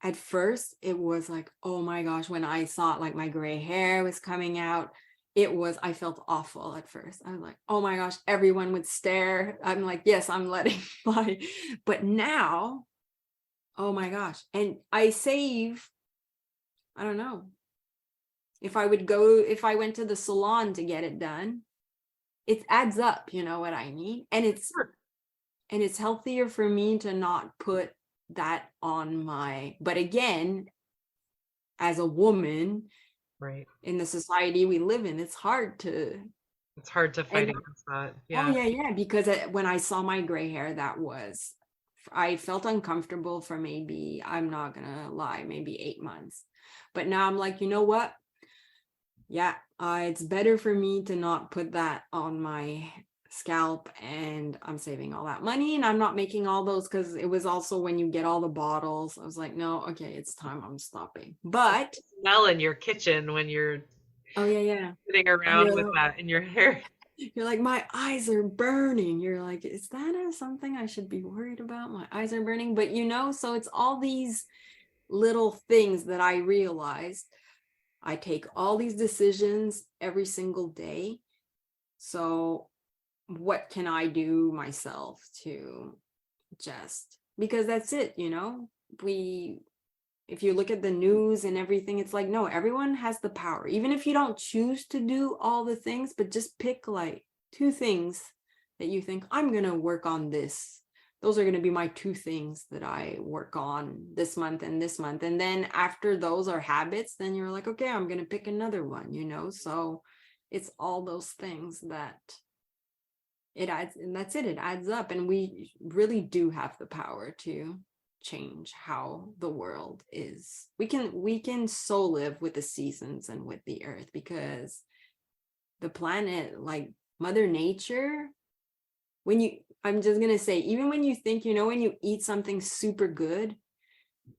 at first it was like, oh my gosh, when I saw like my gray hair was coming out, I felt awful at first. I was like, oh my gosh, everyone would stare. I'm like, yes, I'm letting my, but now, oh my gosh. And I save, I don't know, if I went to the salon to get it done, it adds up, you know what I mean? And it's healthier for me to not put that on but again, as a woman, Right. in the society we live in, it's hard to fight and against that. oh Yeah. yeah, because when I saw my gray hair, I felt uncomfortable for maybe, I'm not gonna lie, maybe 8 months. But now I'm like, you know what? Yeah, it's better for me to not put that on my scalp, and I'm saving all that money, and I'm not making all those, because it was also when you get all the bottles, I was like, no, okay, it's time, I'm stopping. But Smell in your kitchen when you're oh yeah, sitting and around with that in your hair. you're like, my eyes are burning. You're like, is that something I should be worried about? My eyes are burning. But so it's all these little things that I realized. I take all these decisions every single day. So what can I do myself to just, because that's it, if you look at the news and everything, it's like, no, everyone has the power. Even if you don't choose to do all the things, but just pick like 2 things that you think, I'm going to work on this. Those are going to be my 2 things that I work on this month and this month. And then after those are habits, then you're like, okay, I'm going to pick another one, So it's all those things that it adds, and that's it. It adds up. And we really do have the power to change how the world is. We can so live with the seasons and with the earth, because the planet, like Mother Nature, I'm just gonna say, even when you think, when you eat something super good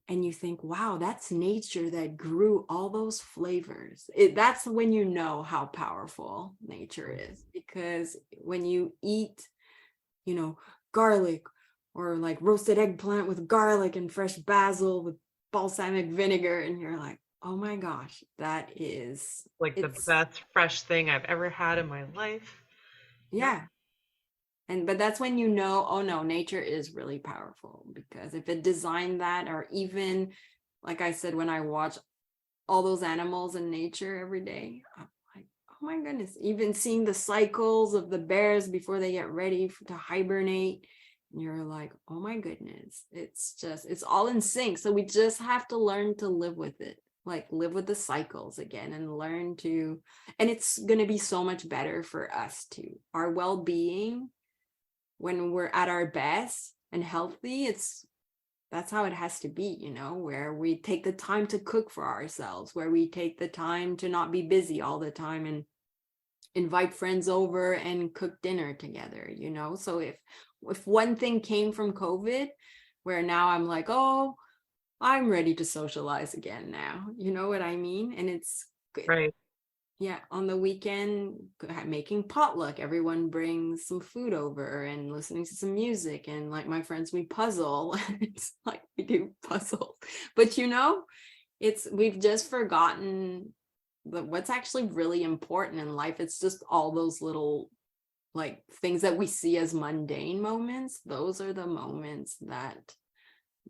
and you think, wow, that's nature that grew all those flavors, that's when you know how powerful nature is. Because when you eat, garlic, or like roasted eggplant with garlic and fresh basil with balsamic vinegar, and you're like, oh my gosh, that is Like the best fresh thing I've ever had in my life. Yeah. But that's when oh no, nature is really powerful, because if it designed that, or even, like I said, when I watch all those animals in nature every day, I'm like, oh my goodness, even seeing the cycles of the bears before they get ready to hibernate, you're like, oh my goodness, it's all in sync. So we just have to learn to live with it, like live with the cycles again, and learn to, and it's going to be so much better for us too. Our well-being, when we're at our best and healthy, that's how it has to be, where we take the time to cook for ourselves, where we take the time to not be busy all the time, and invite friends over and cook dinner together, So if one thing came from COVID, where now I'm like, oh, I'm ready to socialize again now, you know what I mean? And it's good. Right. Yeah, on the weekend, making potluck, everyone brings some food over and listening to some music, and like my friends, we puzzle. It's like we do puzzles, but we've just forgotten what's actually really important in life. It's just all those little like things that we see as mundane moments. Those are the moments that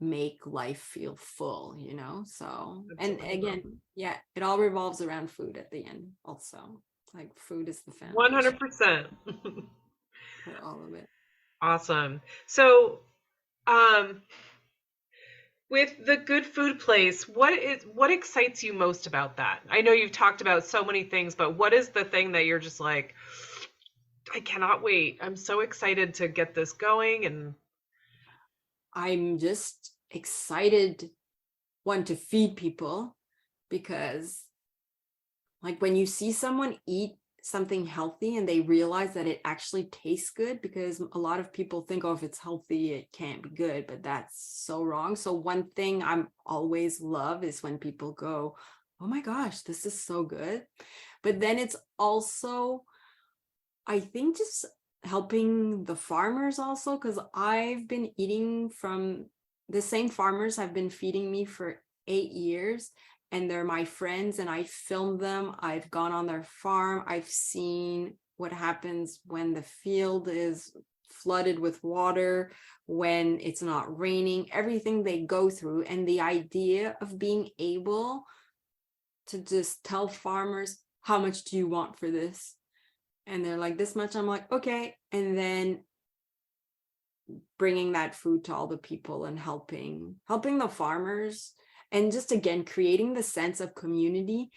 make life feel full, you know? So, and Absolutely. again, yeah, it all revolves around food at the end also. Like food is the foundation 100%. for all of it. Awesome. So, um, with the good food place, what excites you most about that? I know you've talked about so many things, but what is the thing that you're just like, I cannot wait. I'm so excited to get this going and I'm just excited, one, to feed people, because like when you see someone eat something healthy and they realize that it actually tastes good, because a lot of people think, oh, if it's healthy it can't be good, but that's so wrong. So one thing I'm always love is when people go, oh my gosh, this is so good. But then it's also, I think, just helping the farmers also, because I've been eating from the same farmers have been feeding me for 8 years, and they're my friends, and I filmed them. I've gone on their farm. I've seen what happens when the field is flooded with water, when it's not raining, everything they go through. And the idea of being able to just tell farmers, how much do you want for this? And they're like, this much. I'm like, okay. And then bringing that food to all the people and helping the farmers, and just again creating the sense of community.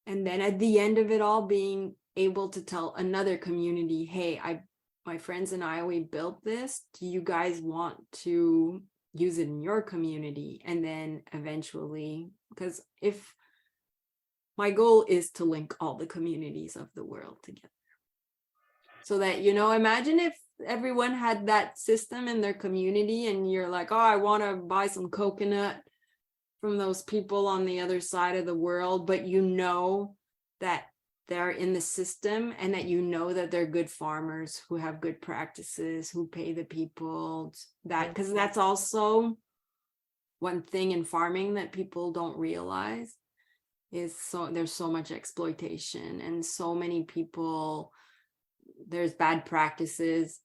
And then at the end of it all, being able to tell another community, hey, my friends and I, we built this, do you guys want to use it in your community? And then eventually, because if my goal is to link all the communities of the world together, so that, you know, imagine if everyone had that system in their community, and you're like, oh, I want to buy some coconut from those people on the other side of the world, but you know that they're in the system, and that you know that they're good farmers who have good practices, who pay the people, that, because that's also one thing in farming that people don't realize is, so there's so much exploitation, and so many people, there's bad practices.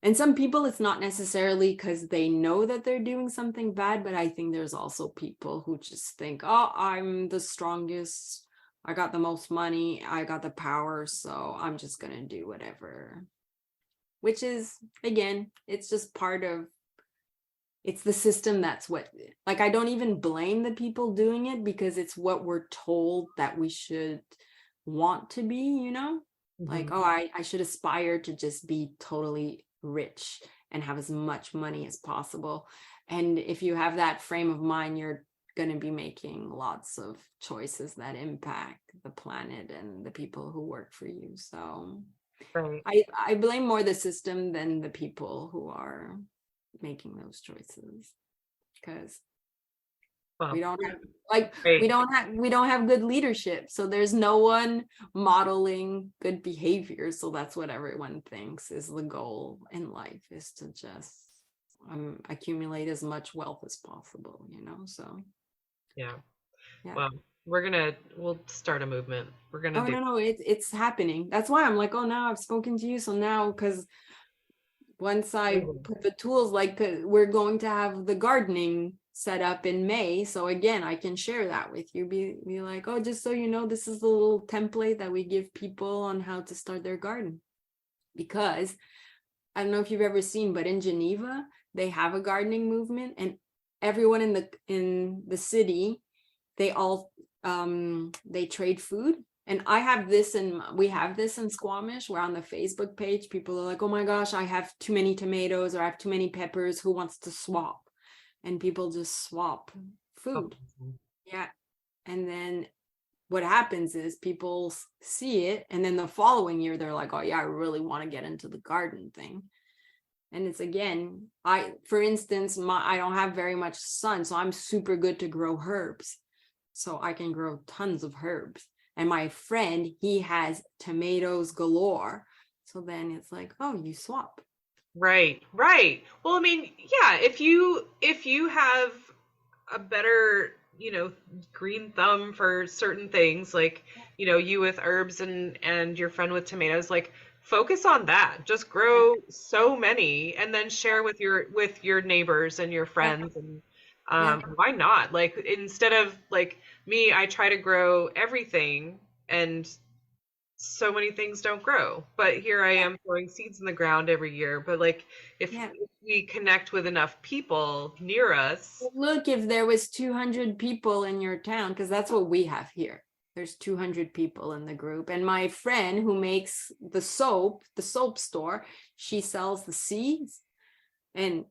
And some people, it's not necessarily because they know that they're doing something bad, but I think there's also people who just think, oh, I'm the strongest, I got the most money, I got the power, so I'm just going to do whatever. Which is, again, it's just part of, it's the system. That's what, like, I don't even blame the people doing it, because it's what we're told that we should want to be, you know? Like, oh, I should aspire to just be totally rich and have as much money as possible. And if you have that frame of mind, you're going to be making lots of choices that impact the planet and the people who work for you. So right. I blame more the system than the people who are making those choices, because Well, we don't have, like, right. we don't have good leadership, so there's no one modeling good behavior. So that's what everyone thinks is the goal in life, is to just accumulate as much wealth as possible, you know? So Yeah. yeah. Well, we'll start a movement. We're gonna Oh do. no, it's happening. That's why I'm like, oh, now I've spoken to you, so now, because once I put the tools, like, we're going to have the gardening set up in May. So again, I can share that with you. Be like, oh, just so you know, this is the little template that we give people on how to start their garden. Because I don't know if you've ever seen, but in Geneva, they have a gardening movement, and everyone in the city, they all they trade food. And I have this, and we have this in Squamish, where on the Facebook page, people are like, oh my gosh, I have too many tomatoes, or I have too many peppers, who wants to swap? And people just swap food. Yeah. And then what happens is people see it, and then the following year they're like, oh yeah, I really want to get into the garden thing. And it's, again, for instance, I don't have very much sun, so I'm super good to grow herbs. So I can grow tons of herbs. And my friend, he has tomatoes galore. So then it's like, oh, you swap. Right, right. Well, I mean, yeah, if you have a better, green thumb for certain things, like, you with herbs and your friend with tomatoes, like focus on that. Just Yeah. grow so many and then share with your neighbors and your Yeah. friends, and Yeah. why not? Like, instead of like me, I try to grow everything, and so many things don't grow. But here I Yeah. am throwing seeds in the ground every year. But like, if Yeah. we connect with enough people near us. Look, if there was 200 people in your town, because that's what we have here. There's 200 people in the group. And my friend who makes the soap store, she sells the seeds. And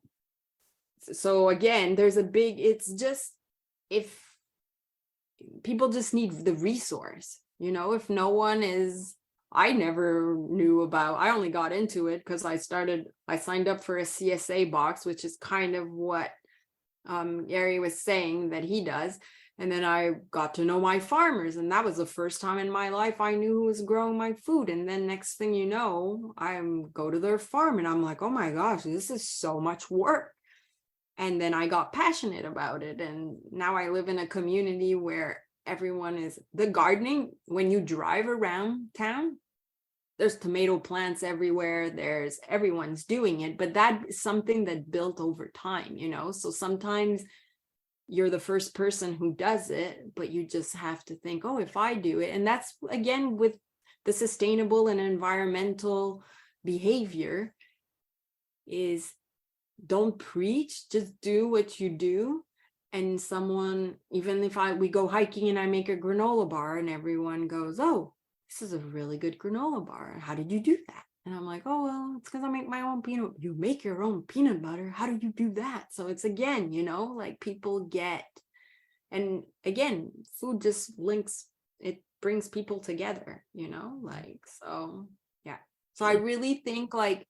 so again, it's just, if people just need the resource, if no one is, I never knew about, I only got into it because I signed up for a CSA box, which is kind of what Gary was saying that he does. And then I got to know my farmers, and that was the first time in my life I knew who was growing my food. And then next thing you know, I go to their farm and I'm like, oh my gosh, this is so much work. And then I got passionate about it. And now I live in a community where everyone is the gardening. When you drive around town, there's tomato plants everywhere. Everyone's doing it, but that's something that built over time, So sometimes you're the first person who does it, but you just have to think, oh, if I do it. And that's again with the sustainable and environmental behavior is, don't preach, just do what you do. And even if we go hiking and I make a granola bar and everyone goes, oh, this is a really good granola bar, how did you do that? And I'm like, oh, well, it's because I make my own peanut. You make your own peanut butter, how do you do that? So it's again, like people get, and again, food just links, it brings people together, like, so yeah. So I really think, like,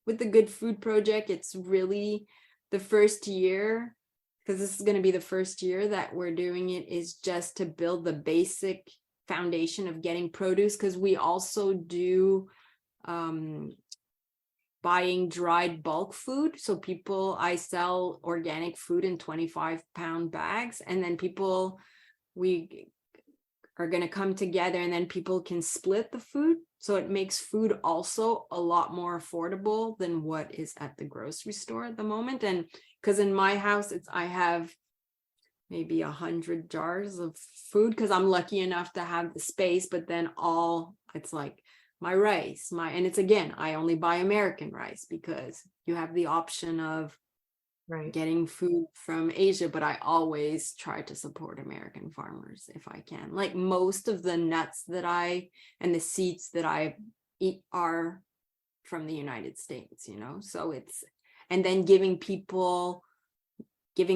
with the Good Food Project, it's really the first year, because this is going to be the first year that we're doing it, is just to build the basic foundation of getting produce, because we also do buying dried bulk food. So I sell organic food in 25-pound bags, and then we are going to come together, and then people can split the food. So it makes food also a lot more affordable than what is at the grocery store at the moment. And because in my house, I have maybe 100 jars of food, because I'm lucky enough to have the space, but then it's like my rice, and it's, again, I only buy American rice because you have the option of getting food from Asia, but I always try to support American farmers if I can. Like, most of the nuts and the seeds that I eat are from the United States, so and then giving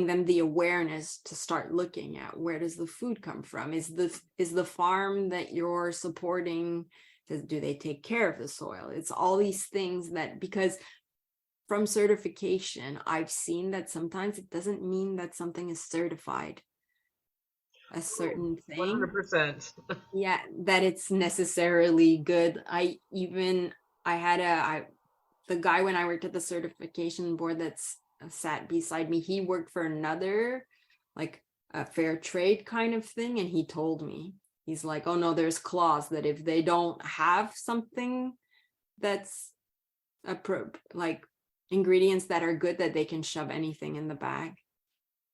them the awareness to start looking at, where does the food come from? Is the farm that you're supporting, do they take care of the soil? It's all these things because from certification, I've seen that sometimes it doesn't mean that something is certified, a certain thing. 100%. Yeah, that it's necessarily good. The guy, when I worked at the certification board that's sat beside me, he worked for another, like a fair trade kind of thing. And he told me, he's like, oh no, there's clause that if they don't have something that's like ingredients that are good, that they can shove anything in the bag,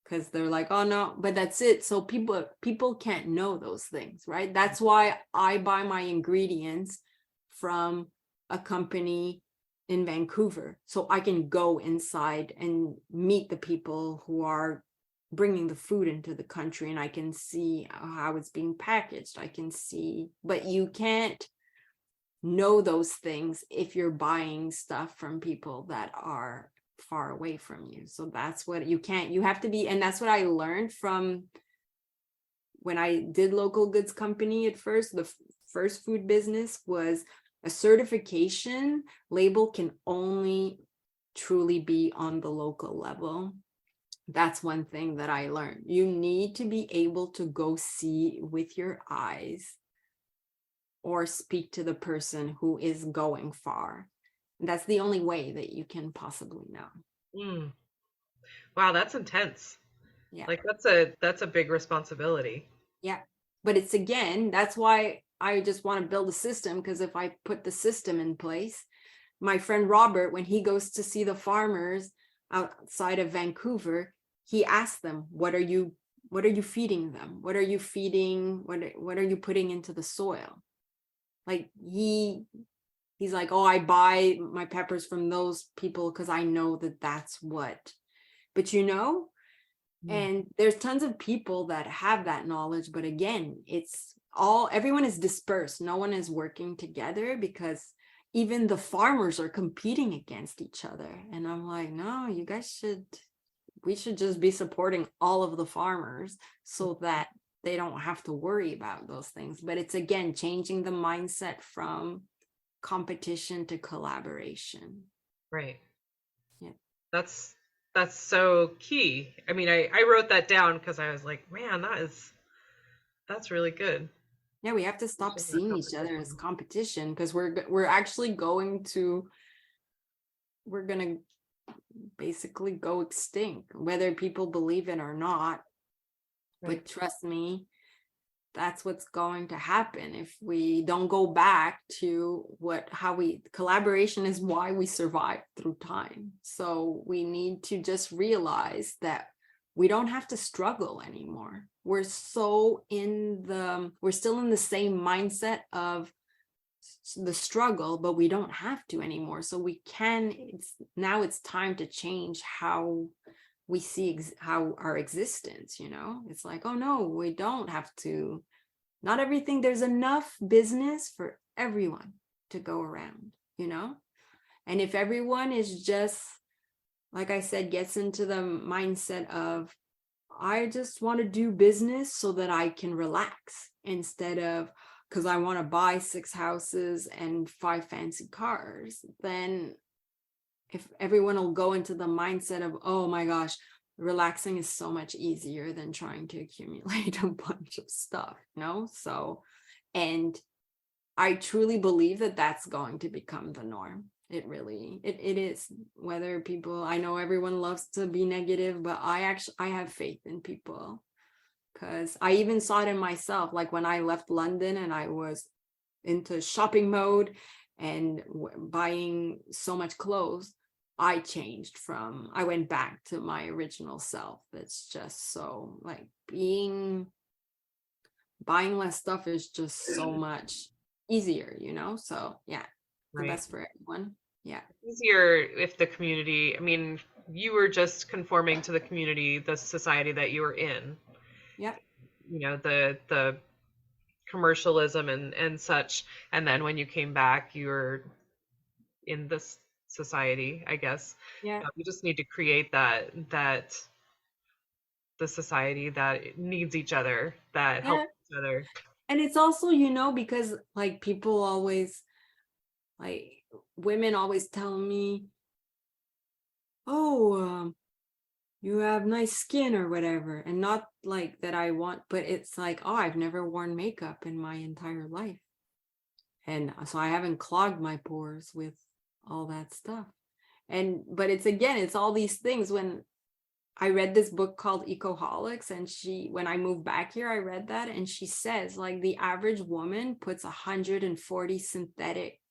because they're like, oh no, but that's it. So people can't know those things, right? That's why I buy my ingredients from a company in Vancouver, so I can go inside and meet the people who are bringing the food into the country, and I can see how it's being packaged. But you can't know those things if you're buying stuff from people that are far away from you. So that's what you have to be. And that's what I learned from when I did local goods company at first. The first food business was a certification label can only truly be on the local level. That's one thing that I learned. You need to be able to go see with your eyes or speak to the person who is going far. That's the only way that you can possibly know. Wow, that's intense. Yeah. Like that's a big responsibility. Yeah. But it's again, that's why I just want to build a system, because if I put the system in place, my friend Robert, when he goes to see the farmers outside of Vancouver, he asks them, what are you feeding them? What are you feeding? What are you putting into the soil? Like he's like, oh, I buy my peppers from those people because I know that that's what. But and there's tons of people that have that knowledge, but again, everyone is dispersed. No one is working together, because even the farmers are competing against each other. And I'm like, no, we should just be supporting all of the farmers so that they don't have to worry about those things. But it's again changing the mindset from competition to collaboration. Right. Yeah. That's so key. I mean, I wrote that down because I was like, man, that's really good. Yeah, we have to stop Pushing that seeing each other as competition. competition, because we're actually we're gonna basically go extinct, whether people believe it or not. Right. But trust me, that's what's going to happen if we don't go back to collaboration is why we survive through time. So we need to just realize that we don't have to struggle anymore. We're still in the same mindset of the struggle, but we don't have to anymore. So it's time to change how we see how our existence, it's like, oh no, we don't have to, not everything, there's enough business for everyone to go around, and if everyone is just, like I said, gets into the mindset of, I just want to do business so that I can relax, instead of because I want to buy 6 houses and 5 fancy cars, then if everyone will go into the mindset of, oh my gosh, relaxing is so much easier than trying to accumulate a bunch of stuff, So, and I truly believe that that's going to become the norm. It really, it is. Whether people, I know everyone loves to be negative, but I have faith in people, because I even saw it in myself. Like when I left London and I was into shopping mode and buying so much clothes, I went back to my original self. That's just so like buying less stuff is just so much easier, So yeah, the Right. best for everyone. Yeah. Easier if the community, I mean, you were just conforming to the community, the society that you were in. Yeah. The commercialism and such. And then when you came back, you were in this society, I guess. Yeah. We just need to create that the society that needs each other, that Yeah. helps each other. And it's also, because like people always, like women always tell me, oh, you have nice skin or whatever. And not like that I want, but it's like, oh, I've never worn makeup in my entire life. And so I haven't clogged my pores with all that stuff. But it's all these things. When I read this book called Ecoholics, and when I moved back here, I read that, and she says like the average woman puts 140 synthetic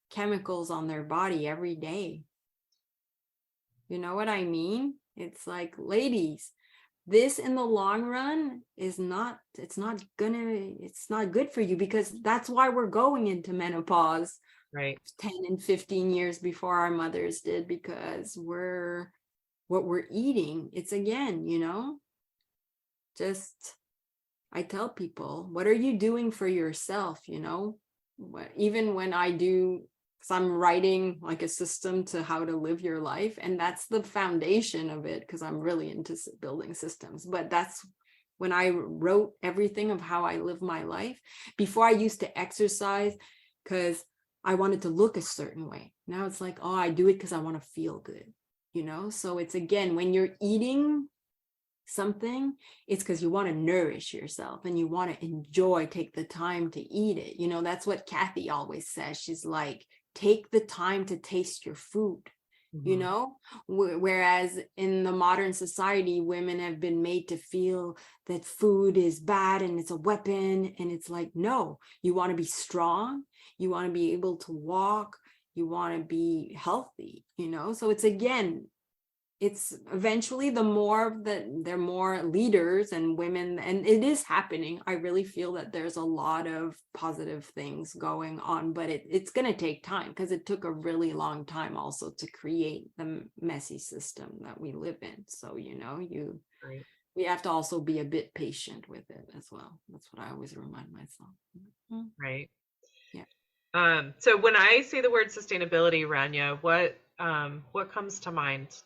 chemicals on their body every day. You know what I mean? It's like, ladies, this in the long run it's not good for you, because that's why we're going into menopause Right. 10 and 15 years before our mothers did, because what we're eating. It's again, just, I tell people, what are you doing for yourself? Even when I do, because I'm writing like a system to how to live your life, and that's the foundation of it, because I'm really into building systems. But that's when I wrote everything of how I live my life. Before, I used to exercise because I wanted to look a certain way. Now it's like, oh, I do it because I want to feel good, So it's again, when you're eating something, it's because you want to nourish yourself and you want to take the time to eat it. That's what Kathy always says. She's like, take the time to taste your food. you know. Whereas in the modern society, women have been made to feel that food is bad and it's a weapon, and it's like, no, you want to be strong, you want to be able to walk, you want to be healthy, you know. So it's, again, it's eventually, the more that there are more leaders and women, and it is happening, I really feel that there's a lot of positive things going on, but it's going to take time, because it took a really long time also to create the messy system that we live in. So, you know, Right. we have to also be a bit patient with it as well. That's what I always remind myself. Mhm. Right. Yeah. So when I say the word sustainability, Ranya, what comes to mind?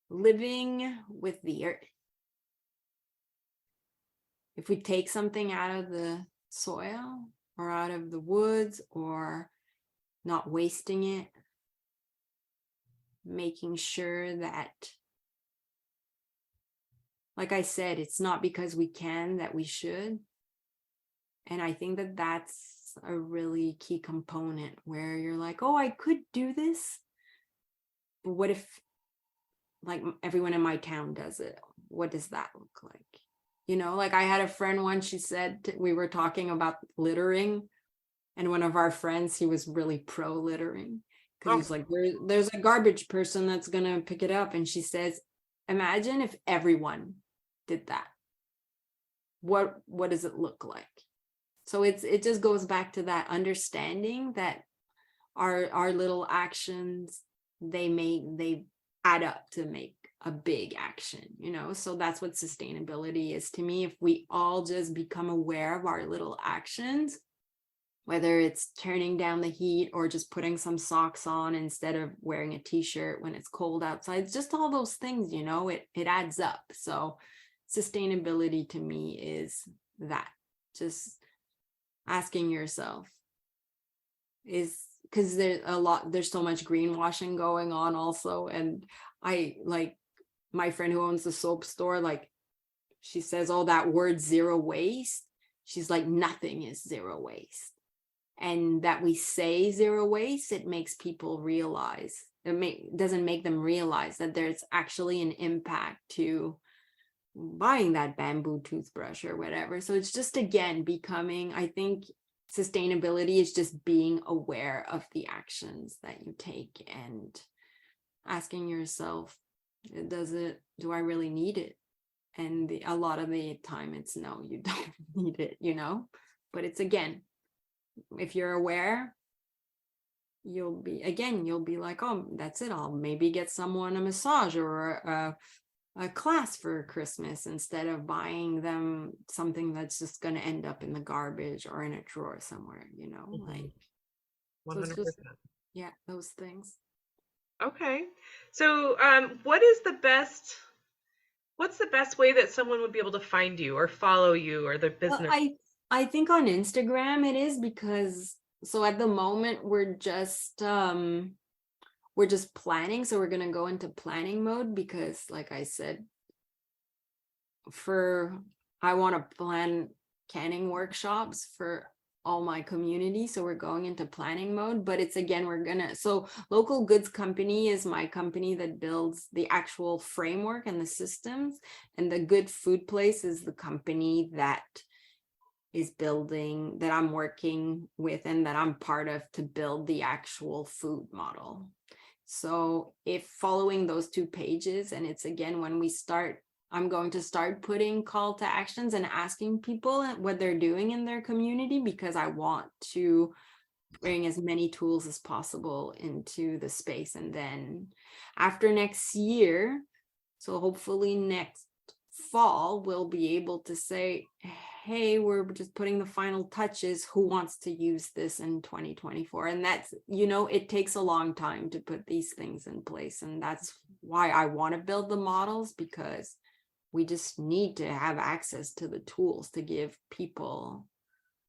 Living with the earth. If we take something out of the soil or out of the woods, or not wasting it, making sure that, like I said, it's not because we can that we should. And I think that that's a really key component, where you're like, oh, I could do this, but what if, like, everyone in my town does it? What does that look like? You know, like, I had a friend once, she said, we were talking about littering, and one of our friends, he was really pro littering, because Oh, he's like, there's a garbage person that's gonna pick it up. And she says, imagine if everyone did that. What does it look like? So it just goes back to that understanding that our little actions, they add up to make a big action, you know. So that's what sustainability is to me. If we all just become aware of our little actions, whether it's turning down the heat or just putting some socks on instead of wearing a t-shirt when it's cold outside, it's just all those things, you know, it adds up. So sustainability to me is that, just asking yourself, is, because there's so much greenwashing going on also. And I, like, my friend who owns the soap store, like, she says, oh, that word zero waste, she's like, nothing is zero waste. And that we say zero waste, it makes people realize, doesn't make them realize that there's actually an impact to buying that bamboo toothbrush or whatever. So it's just, again, becoming, I think sustainability is just being aware of the actions that you take, and asking yourself, do I really need it? And a lot of the time it's no, you don't need it, you know. But it's, again, if you're aware, you'll be like, oh, that's it, I'll maybe get someone a massage or a class for Christmas, instead of buying them something that's just going to end up in the garbage or in a drawer somewhere, you know. Like, so it's just, 100%. yeah, those things. Okay. So, what's the best way that someone would be able to find you or follow you or the Well, business? I think on Instagram it is, because, so at the moment we're just planning, so we're going to go into planning mode, because, like I said, I want to plan canning workshops for all my community, so we're going into planning mode. But it's, again, so Local Goods Company is my company that builds the actual framework and the systems, and the Good Food Place is the company that is building, that I'm working with and that I'm part of, to build the actual food model. So if following those two pages, and it's, again, when we start, I'm going to start putting call to actions and asking people what they're doing in their community, because I want to bring as many tools as possible into the space. And then after next year, so hopefully next fall, we'll be able to say, hey, we're just putting the final touches, who wants to use this in 2024? And that's, you know, it takes a long time to put these things in place, and that's why I want to build the models, because we just need to have access to the tools to give people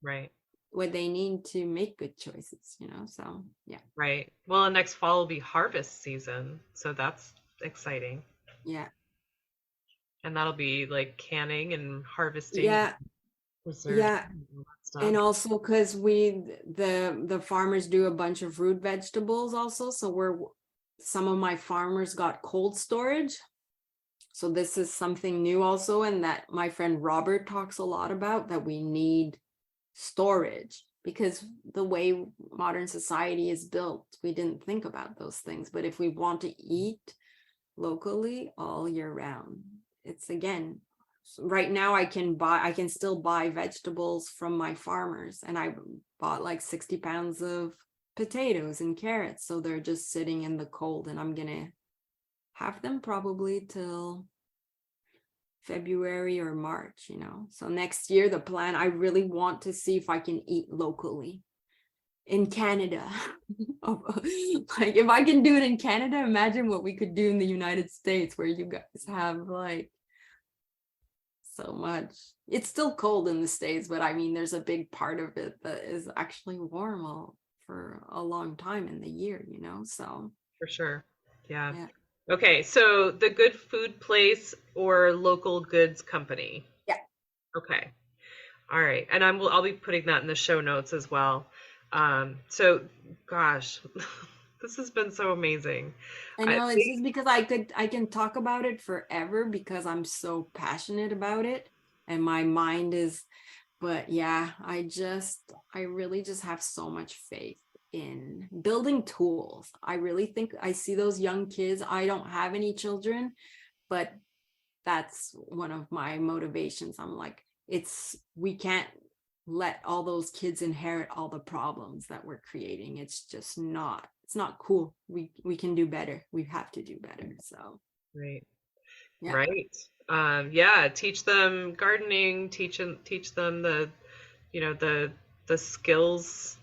Right. what they need to make good choices, you know. So yeah. Right. Well, and next fall will be harvest season, so that's exciting. Yeah. And that'll be like canning and harvesting, Yeah. preserving, Yeah. and all that stuff. And also, because the farmers do a bunch of root vegetables also, so some of my farmers got cold storage. So this is something new also, and that my friend Robert talks a lot about, that we need storage, because the way modern society is built, we didn't think about those things. But if we want to eat locally all year round, it's again, right now I can still buy vegetables from my farmers, and I bought like 60 pounds of potatoes and carrots, so they're just sitting in the cold, and I'm gonna have them probably till February or March, you know. So next year, the plan, I really want to see if I can eat locally in Canada. Like if I can do it in Canada, imagine what we could do in the United States, where you guys have like so much. It's still cold in the States, but I mean, there's a big part of it that is actually warm for a long time in the year, you know. So For sure. Yeah. yeah. Okay, so the Good Food Place or local goods company. Yeah. Okay. All right. And I'll be putting that in the show notes as well. So gosh, this has been so amazing. I I know, it's think just because I can talk about it forever because I'm so passionate about it, and my mind is, but yeah, I really just have so much faith in building tools. I really think I see those young kids. I don't have any children, but that's one of my motivations. I'm like, we can't let all those kids inherit all the problems that we're creating. It's not cool. We can do better. We have to do better. So right. yeah. Right. Yeah, teach them gardening, teach them the skills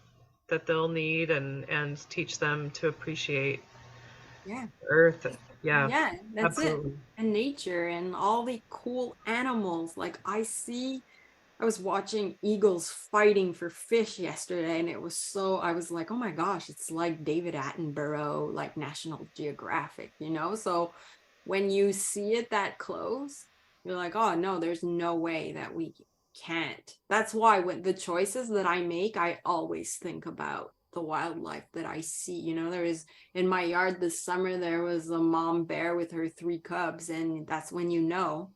that they'll need, and teach them to appreciate Yeah. earth. Yeah, Yeah, that's it. absolutely. And nature and all the cool animals. Like I was watching eagles fighting for fish yesterday, and I was like, oh my gosh, it's like David Attenborough, like National Geographic, you know? So when you see it that close, you're like, oh no, there's no way that we can't. That's why when the choices that I make, I always think about the wildlife that I see. You know, there is in my yard this summer, there was a mom bear with her 3 cubs, and that's when you know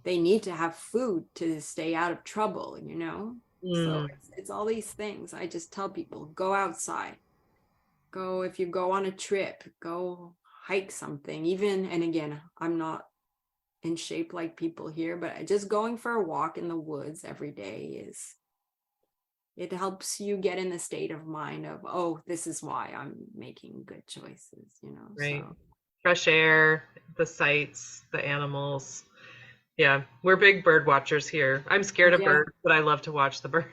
they need to have food to stay out of trouble, you know? So Mm. it's all these things. I just tell people, go outside. Go, if you go on a trip, go hike something. Even, and again, I'm not in shape like people here, but just going for a walk in the woods every day it helps you get in the state of mind of, oh, this is why I'm making good choices, you know? Right. So Fresh air, the sights, the animals. Yeah, we're big bird watchers here. I'm scared of yeah, birds, but I love to watch the birds.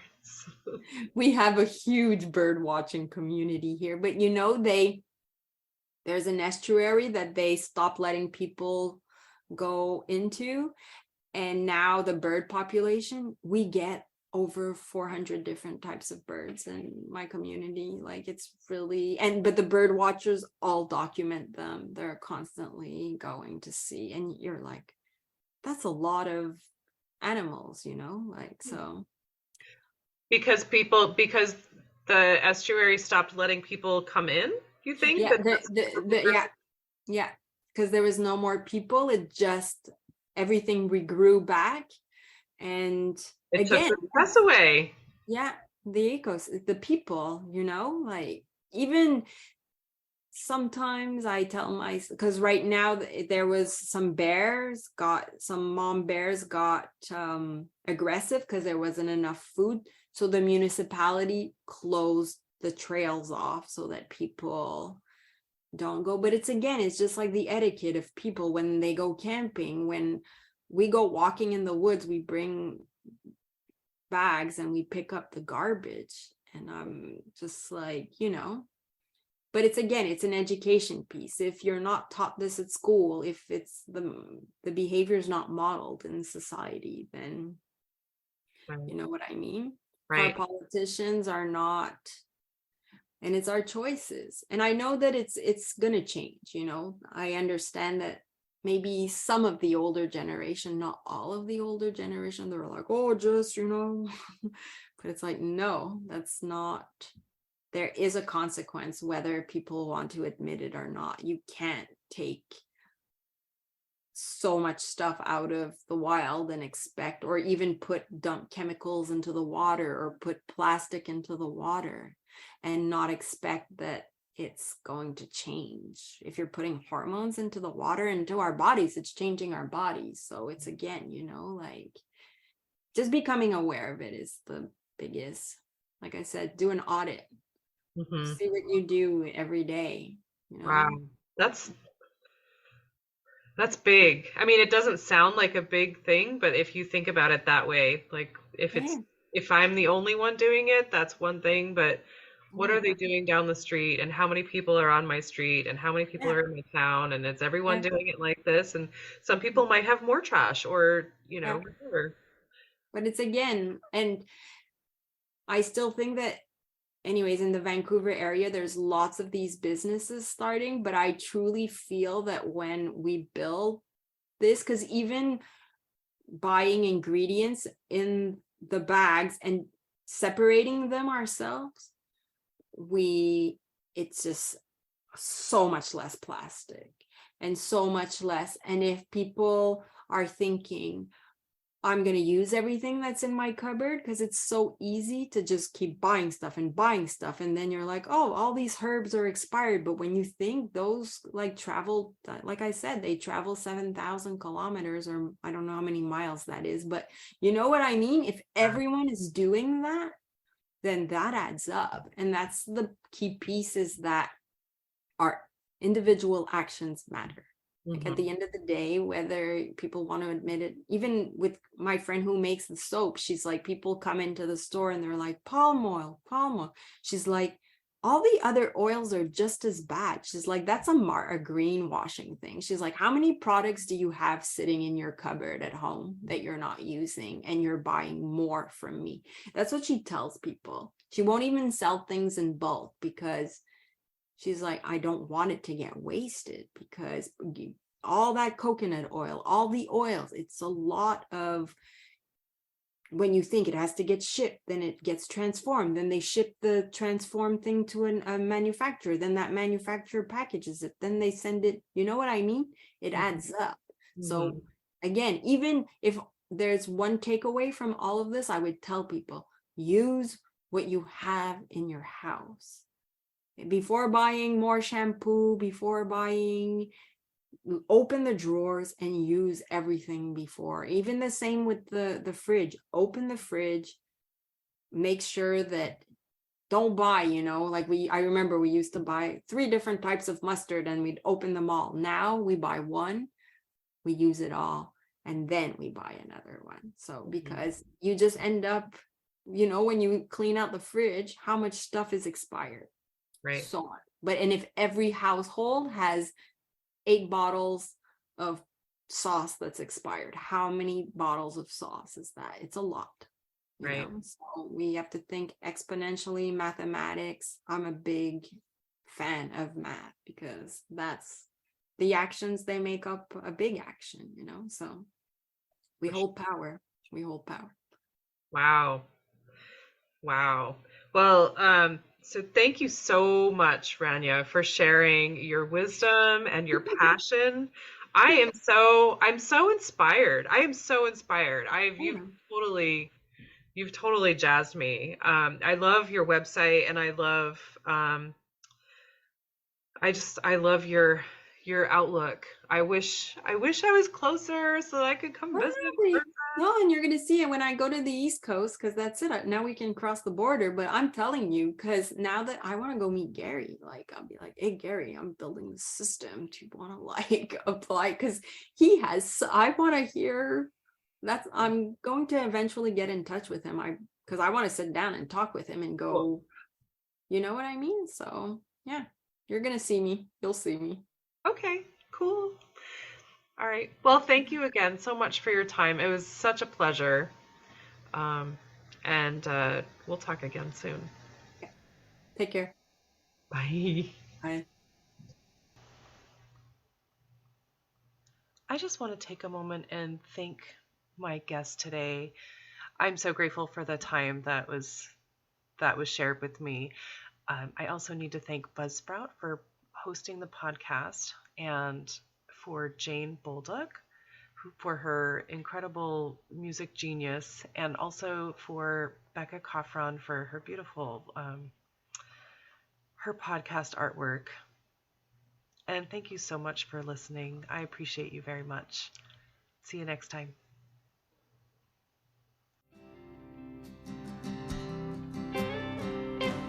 we have a huge bird watching community here, but you know, there's an estuary that they stopped letting people go into, and now the bird population, we get over 400 different types of birds in my community. Like it's really, but the bird watchers all document them. They're constantly going to see, and you're like, that's a lot of animals, you know? Like, so Because the estuary stopped letting people come in, you think yeah, that yeah, yeah, because there was no more people. It just, everything regrew back. And it took again, the stress away. yeah, the people, you know, like even sometimes I tell because right now there was some mom bears got aggressive because there wasn't enough food. So the municipality closed the trails off so that people don't go. But it's just like the etiquette of people when they go camping. When we go walking in the woods, we bring bags and we pick up the garbage, and I'm just like, you know, but it's an education piece. If you're not taught this at school, if it's the behavior is not modeled in society, then you know what I mean. If our Right. politicians are not, and it's our choices, and I know that it's gonna change, you know, I understand that maybe some of the older generation, not all of the older generation, they're like, oh, just, you know, but it's like, no, that's not there is a consequence, whether people want to admit it or not. You can't take so much stuff out of the wild and expect, or even dump chemicals into the water or put plastic into the water and not expect that it's going to change. If you're putting hormones into the water, into our bodies, it's changing our bodies. So it's, again, like just becoming aware of it is the biggest. Like I said, do an audit. Mm-hmm. See what you do every day. Wow. That's big. I mean, it doesn't sound like a big thing, but if you think about it that way, like if I'm the only one doing it, that's one thing, but what are they doing down the street, and how many people are on my street, and how many people are in my town, and is everyone doing it like this? And some people might have more trash, or whatever. But it's, again, and I still think that, anyways, in the Vancouver area, there's lots of these businesses starting, but I truly feel that when we build this, because even buying ingredients in the bags and separating them ourselves, it's just so much less plastic and so much less. And if people are thinking, I'm going to use everything that's in my cupboard, because it's so easy to just keep buying stuff. And then you're like, oh, all these herbs are expired. But when you think those travel, like I said, they travel 7,000 kilometers, or I don't know how many miles that is, but you know what I mean? If everyone is doing that, then that adds up. And that's the key piece, is that our individual actions matter. Like, at the end of the day, whether people want to admit it, even with my friend who makes the soap, she's like, people come into the store and they're like, palm oil. She's like, all the other oils are just as bad. She's like, that's a greenwashing thing. She's like, how many products do you have sitting in your cupboard at home that you're not using, and you're buying more from me? That's what she tells people. She won't even sell things in bulk, because she's like, I don't want it to get wasted, because all that coconut oil, all the oils, it's a lot of, when you think it has to get shipped, then it gets transformed, then they ship the transformed thing to a manufacturer, then that manufacturer packages it, then they send it, you know what I mean? It adds up. So again, even if there's one takeaway from all of this, I would tell people, use what you have in your house. Before buying more shampoo, open the drawers and use everything before. Even the same with the fridge. Open the fridge, make sure that, don't buy, I remember we used to buy 3 different types of mustard and we'd open them all. Now we buy one, we use it all, and then we buy another one. So because you just end up, when you clean out the fridge, how much stuff is expired? Right. So much. And if every household has 8 bottles of sauce that's expired, how many bottles of sauce is that? It's a lot. Right. So we have to think exponentially, mathematics. I'm a big fan of math, because that's the actions, they make up a big action, so we hold power. Wow. Well, so thank you so much, Ranya, for sharing your wisdom and your passion. I'm so inspired. I am so inspired. You've totally jazzed me. I love your website, and I love I love your outlook. I wish I was closer so that I could come visit. No, and you're going to see it when I go to the East Coast, because that's it. Now we can cross the border. But I'm telling you, because now that I want to go meet Gary, I'll be like, hey, Gary, I'm building the system. Do you want to apply? Because I want to hear I'm going to eventually get in touch with him. Because I want to sit down and talk with him and go, cool. You know what I mean? So yeah, you're going to see me. You'll see me. Okay, cool. All right. Well, thank you again so much for your time. It was such a pleasure. And we'll talk again soon. Yeah. Take care. Bye. Bye. I just want to take a moment and thank my guest today. I'm so grateful for the time that was shared with me. I also need to thank Buzzsprout for hosting the podcast, and for Jane Bolduc for her incredible music genius, and also for Becca Coffron for her beautiful her podcast artwork. And thank you so much for listening. I appreciate you very much. See you next time.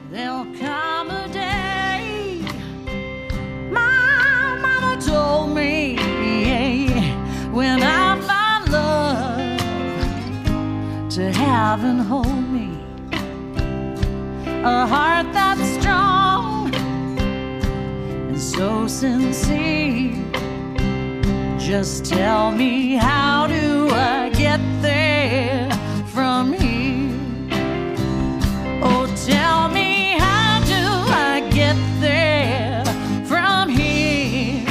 There'll come a day, my mama told me, when I find love to have and hold me, a heart that's strong and so sincere. Just tell me, how do I get there from here? Oh, tell me, how do I get there from here?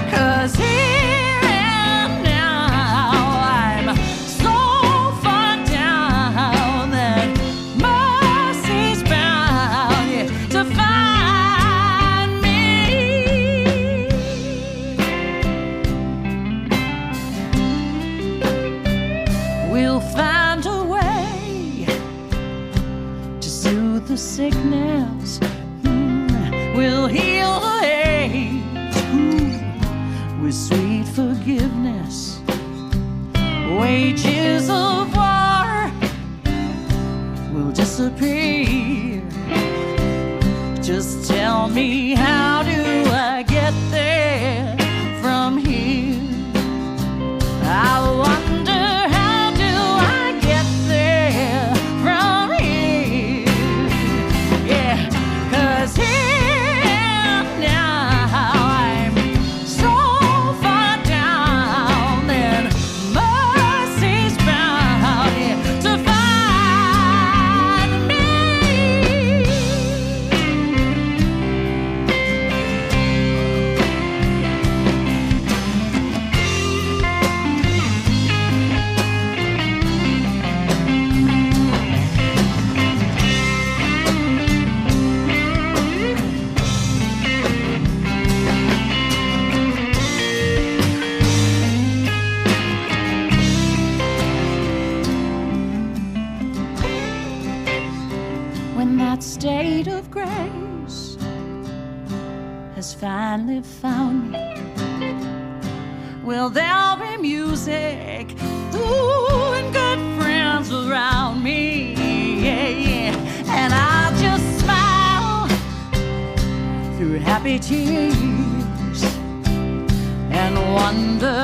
'Cause here and now I'm so far down that mercy's bound to find me. We'll find a way to soothe the sickness. We'll heal the hate with sweet forgiveness. Wages of war will disappear. Just tell me, how do I get there from here? I wonder, how do I get there from here? Yeah, 'cause here and now I'm so far down that mercy's bound to find me. When that state of grace has finally found me, well, there'll be music, ooh, and good friends around me, yeah. And I'll just smile through happy tears and wonder,